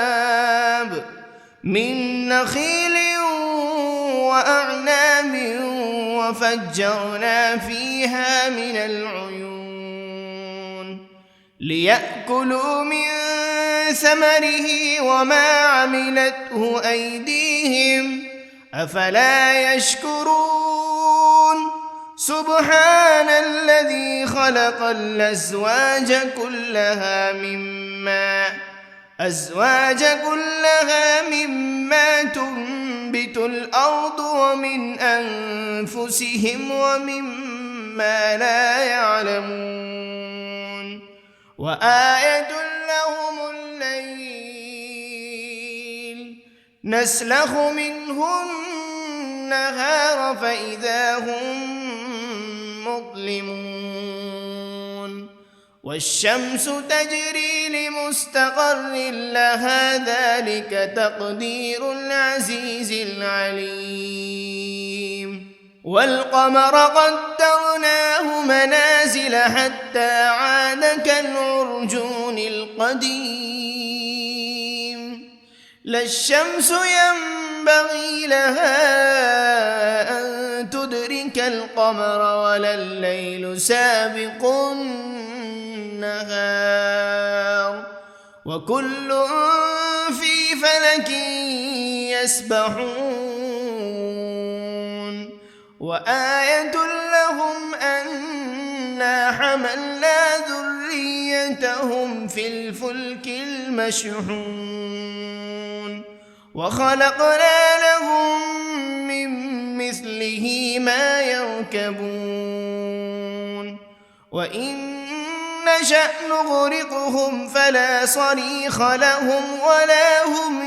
وفجرنا فيها من العيون ليأكلوا من ثمره وما عملته أيديهم أفلا يشكرون سبحان الذي خلق الأزواج كلها مما تنبت الأرض ومن أنفسهم ومما لا يعلمون وآية لهم الليل نسلخ منه النهار فإذا هم مظلمون والشمس تجري لمستقر لها ذلك تقدير العزيز العليم والقمر قدرناه منازل حتى عاد كالعرجون القديم لا الشمس ينبغي لها أن تدرك القمر ولا الليل سابق النهار وكل في فلك يسبحون وآية لهم أنا حملنا ذريتهم في الفلك المشحون وخلقنا لهم من مثله ما يركبون وإن نشأ نغرقهم فلا صريخ لهم ولا هم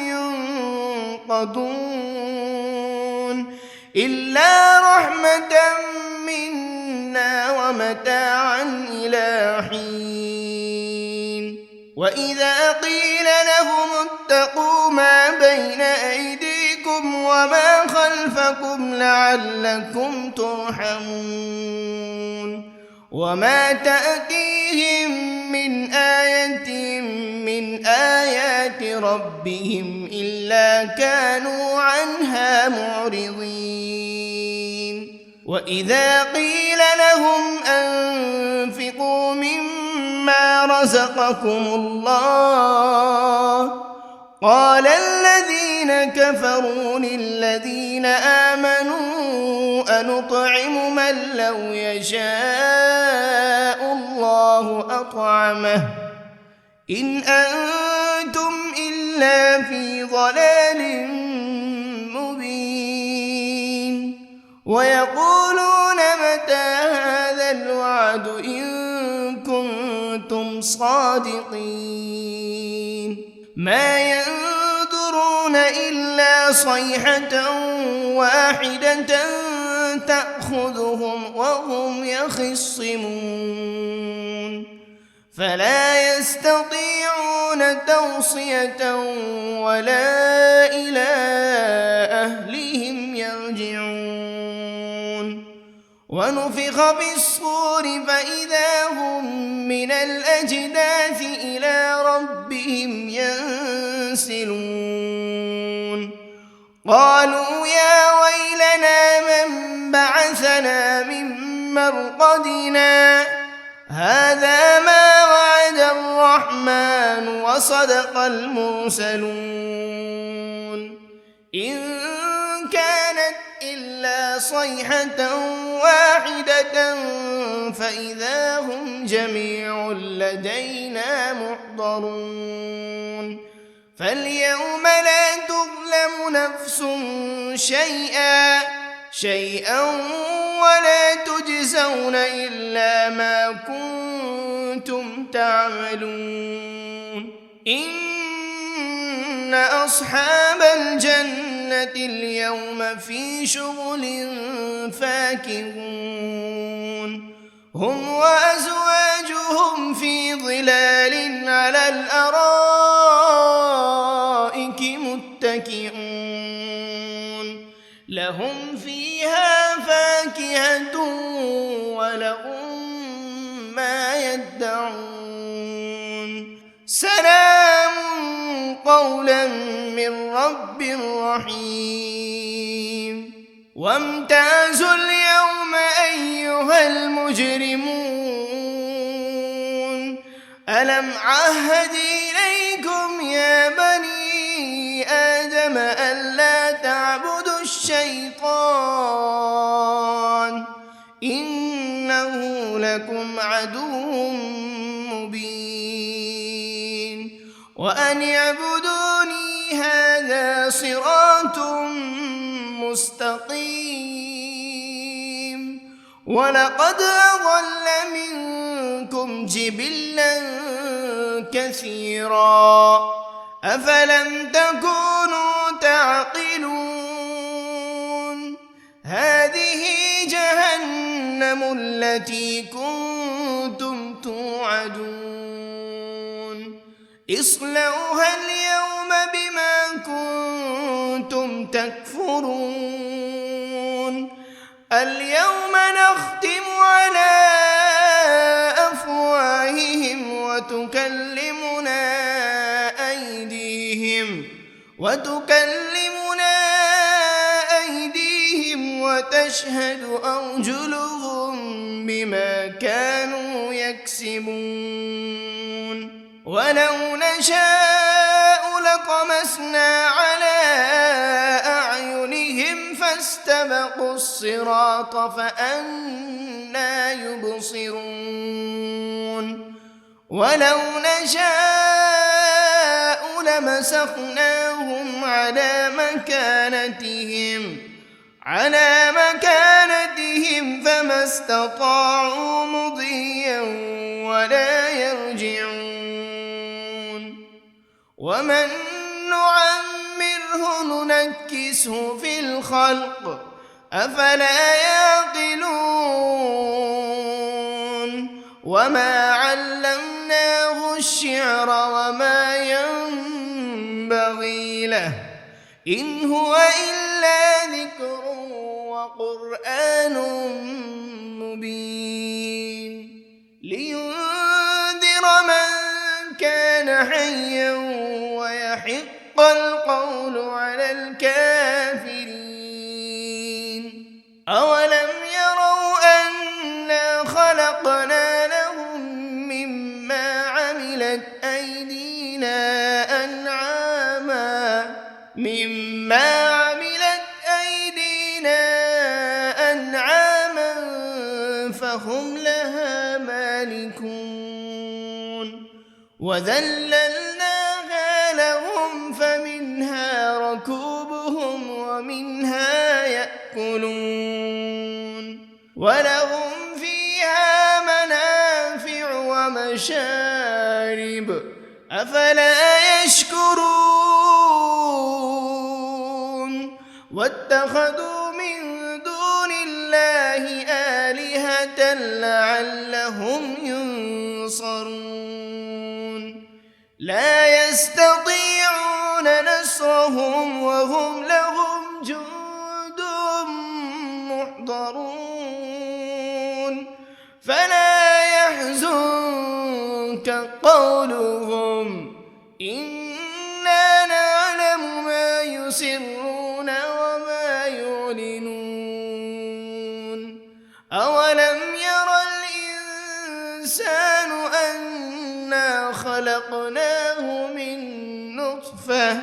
ينقذون إلا رحمة منا ومتاعا إلى حين وإذا قيل لهم اتقوا ما بين أيديكم وما خلفكم لعلكم ترحمون وما تأتيهم من آية من آيات ربهم إلا كانوا عنها معرضين وإذا قيل لهم أنفقوا مما رزقكم الله قال الذين كفروا للذين آمنوا أنطعم من لو يشاء الله أطعمه إن أنتم إلا في ضلال مبين ويقولون متى هذا الوعد إن كنتم صادقين ما ينظرون إلا صيحة واحدة تأخذهم وهم يخصمون فلا يستطيعون توصية ولا إلى أهلهم يرجعون ونفخ بالصور فإذا هم من الأجداث إلى ربهم ينسلون قالوا يا ويلنا من بعثنا من مرقدنا هذا ما وعد الرحمن وصدق المرسلون إن كانت إلا صيحة واحدة فإذا هم جميع لدينا محضرون فاليوم لا تظلم نفس شيئا ولا تجزون إلا ما كنتم تعملون إن أصحاب الجنة اليوم في شغل فاكهون هم وأزواجهم في ظلال على الأرائك متكئون لهم فيها فاكهة ولهم ما يدعون سلام قولا من رب رحيم وامتازوا اليوم أيها المجرمون ألم عهد إليكم يا بني آدم ألا تعبدوا الشيطان إنه لكم عدو مبين وأن اعبدوني هذا صراط مستقيم ولقد أضل منكم جبلا كثيرا أفلم تكونوا تعقلون هذه جهنم التي كنتم توعدون اصلوها اليوم بما كنتم تكفرون اليوم نختم على أفواههم وتكلمنا أيديهم وتشهد أرجلهم بما كانوا يكسبون ولو نشاء لطمسنا على أعينهم فاستبقوا فاستبقوا الصراط فأنى يبصرون ولو نشاء لمسخناهم على مكانتهم فما استطاعوا مضيا ولا يرجعون ومن نعمره ننكسه في الخلق أفلا يعقلون وما علمناه الشعر وما ينبغي له إن هو إلا ذكر وقرآن مبين لينذر من كان حيا ويحق القول على الكافرين أولم يروا أنا خلقنا لهم مما عملت أيدينا أنعاما فهم لها مالكون وذللناها لهم فمنها ركوبهم ومنها يأكلون ولهم فيها منافع ومشارب أفلا يشكرون واتخذوا من دون الله آلهة لعلهم ينصرون لا يستطيعون نصرهم وهم لهم جند محضرون فلا يحزنك قولهم إنا نعلم ما يسرون وما يعلنون أولم ير الإنسان أنا خلقناه من نطفة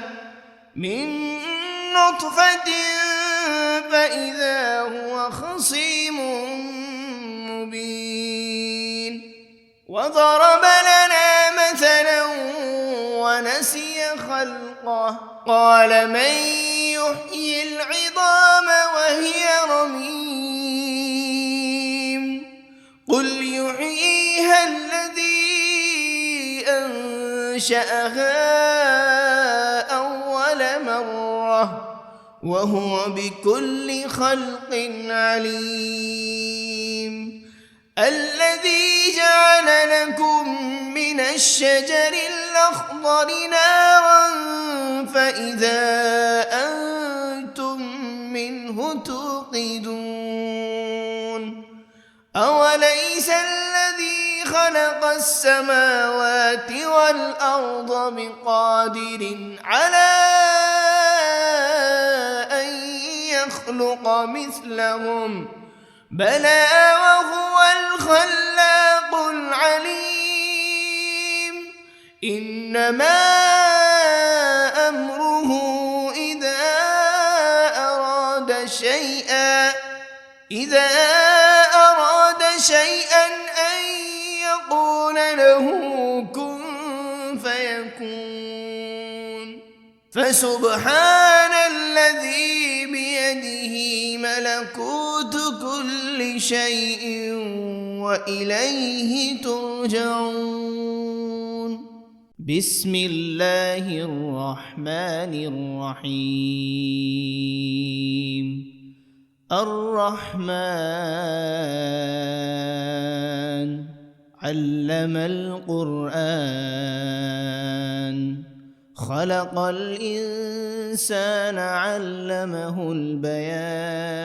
فإذا هو خصيم مبين وضرب لنا مثلا ونسي خلقه قال من يحيي العظام وهي رميم قل يحييها الذي أنشأها أول مرة وهو بكل خلق عليم الذي جعل لكم من الشجر الأخضر نارا فإذا أنتم منه توقدون أوليس الذي خلق السماوات والأرض بقادر على أن يخلق مثلهم بلى وهو الخلاق العليم إنما أمره إذا أراد شيئا أن يقول له كن فيكون فسبحان الذي بيده ملكوت كل شيء وإليه ترجعون بسم الله الرحمن الرحيم الرحمن علم القرآن خلق الإنسان علمه البيان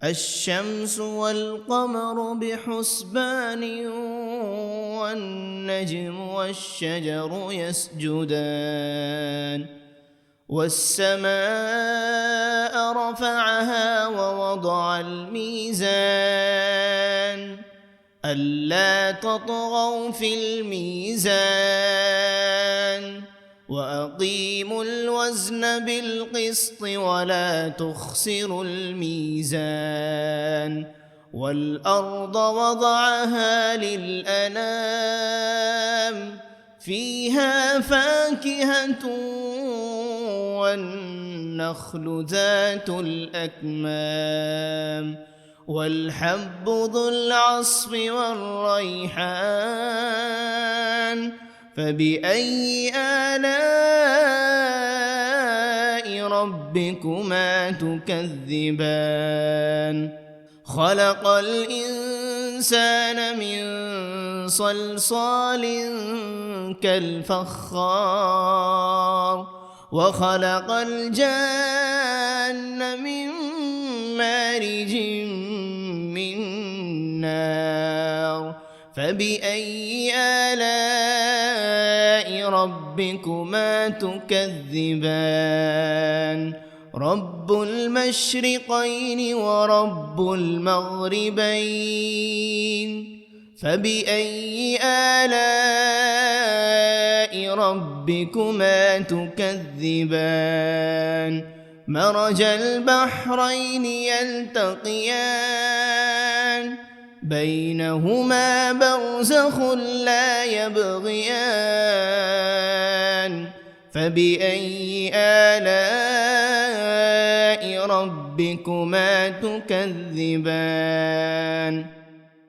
الشمس والقمر بحسبان والنجم والشجر يسجدان والسماء رفعها ووضع الميزان ألا تطغوا في الميزان وأقيموا الوزن بالقسط ولا تخسروا الميزان والأرض وضعها للأنام فيها فاكهة والنخل ذات الأكمام والحب ذو العصف والريحان فبأي آلاء ربكما تكذبان خلق الإنسان من صلصال كالفخار وخلق الجان من مارج من نار فبأي آلاء ربكما تكذبان رب المشرقين ورب المغربين فبأي آلاء ربكما تكذبان مرج البحرين يلتقيان بينهما برزخ لا يبغيان فبأي آلاء ربكما تكذبان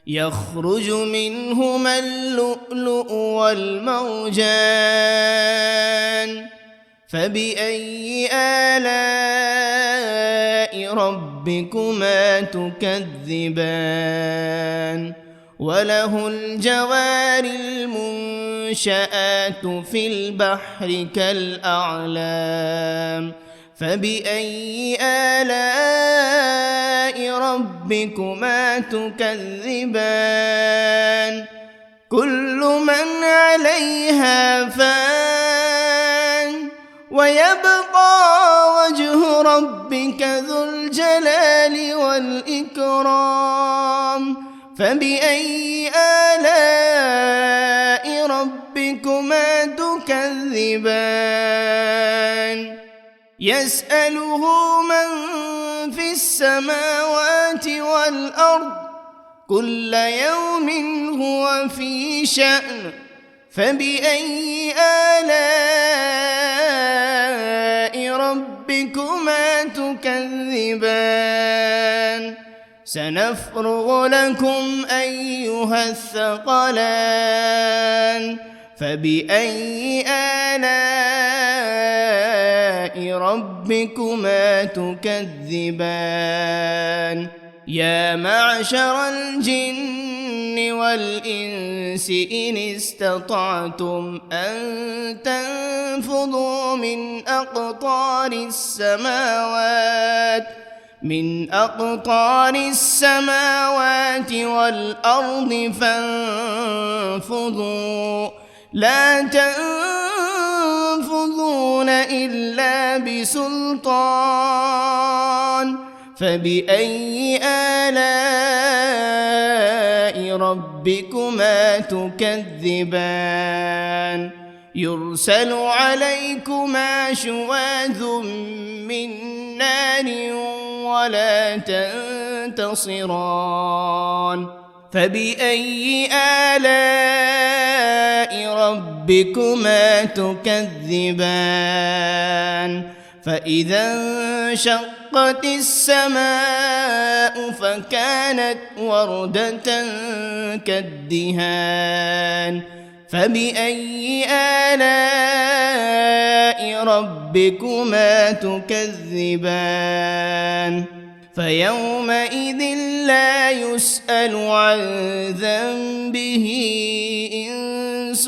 يخرج منهما اللؤلؤ والمرجان فبأي آلاء ربكما تكذبان وله الجوار المنشآت في البحر كالأعلام فبأي آلاء ربكما تكذبان كل من عليها فان ويبقى وجه ربك ذو الجلال والإكرام فبأي آلاء ربكما تكذبان يسأله من في السماوات والأرض كل يوم هو في شأن فبأي آلاء ربكما تكذبان سنفرغ لكم أيها الثقلان فبأي آلاء ربكما تكذبان يا معشر الجن والإنس إن استطعتم أن تنفذوا من أقطار السماوات والأرض فانفذوا لا تنفذون إلا بسلطان فبأي آلاء ربكما تكذبان يرسل عليكما شواذ من نار ولا تنتصران فبأي آلاء ربكما تكذبان فإذا انشقت السماء فكانت وردة كالدهان فبأي آلاء ربكما تكذبان فيومئذ لا يسأل عن ذنبه إنس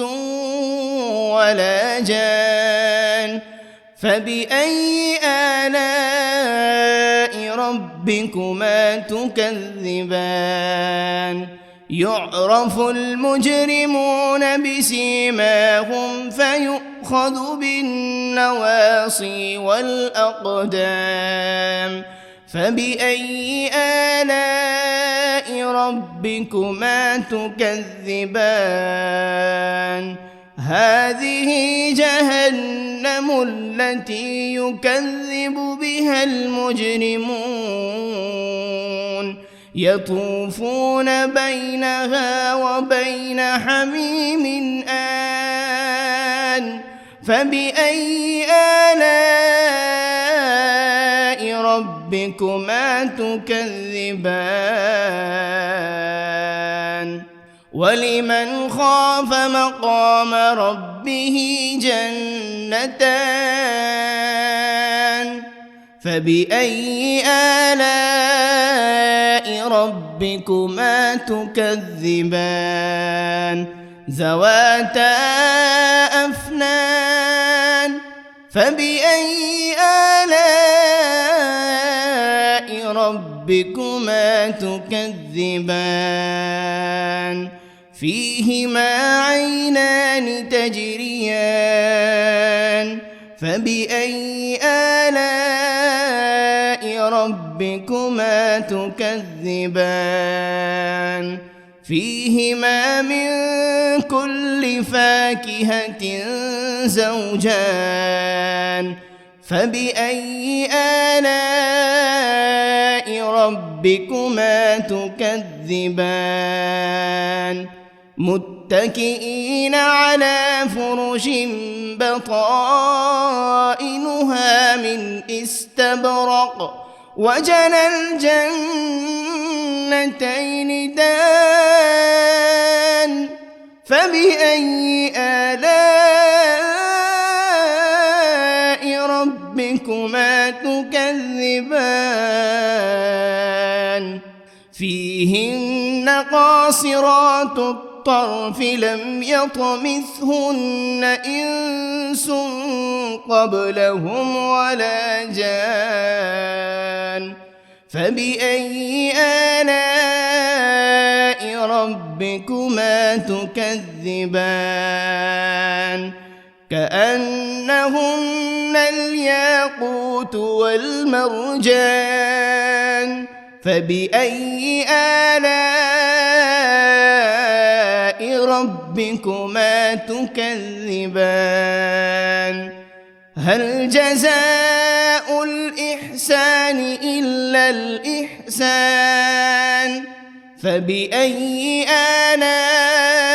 ولا جان فبأي آلاء ربكما تكذبان يعرف المجرمون بسيماهم فيؤخذ بالنواصي والأقدام فبأي آلاء ربكما تكذبان هذه جهنم التي يكذب بها المجرمون يطوفون بينها وبين حميم آن فبأي آلاء ربكما تكذبان ولمن خاف مقام ربه جنتان فبأي آلاء ربكما تكذبان ذواتا أفنان فبأي آلاء ربكما تكذبان فيهما عينان تجريان فبأي آلاء ربكما تكذبان فيهما من كل فاكهة زوجان فبأي آلاء ربكما تكذبان متكئين على فرش بطائنها من استبرق وجنى الجنتين دان فبأي آلاء ربكما تكذبان فيهن قاصرات الطرف لم يطمثهن إنس قبلهم ولا جان فبأي آلاء ربكما تكذبان كأنهن الياقوت والمرجان فبأي آلاء ربكما تكذبان هل جزاء الإحسان إلا الإحسان فبأي آلاء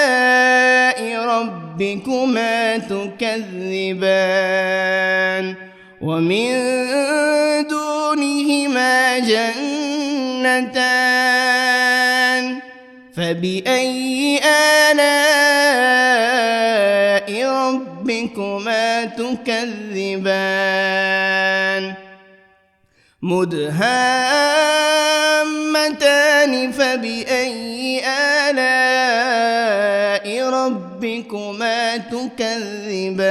ربكما تكذبان ومن دونهما جنتان فبأي آلاء ربكما تكذبان مدهامتان فبأي آلاء ربكما تكذبان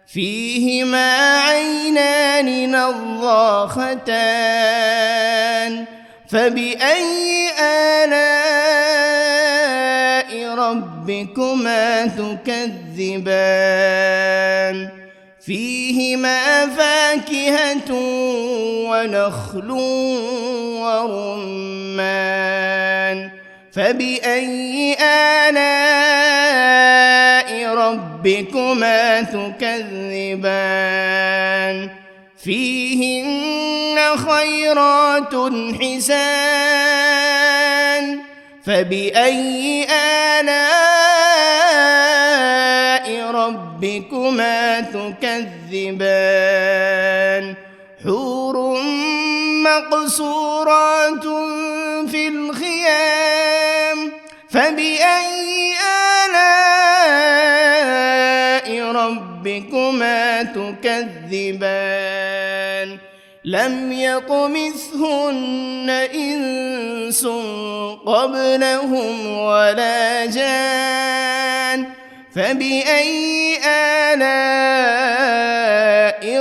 فيهما عينان نضاختان فبأي آلاء ربكما تكذبان فيهما فاكهة ونخل ورمان فبأي آلاء ربكما تكذبان فيهن خيرات حسان فبأي آلاء ربكما تكذبان حور مقصورات في الخيام فبأي آلاء ربكما تكذبان لم يطمثهن إنس قبلهم ولا جان فبأي آلاء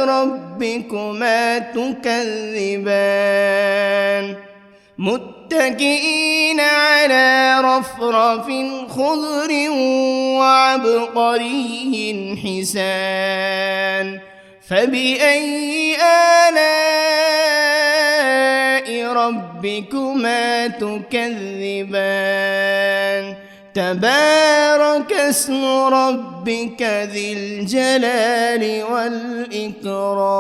ربكما تكذبان متكئين على رفرف خضر وعبقري حسان فبأي آلاء ربكما تكذبان تبارك اسم ربك ذي الجلال والإكرام.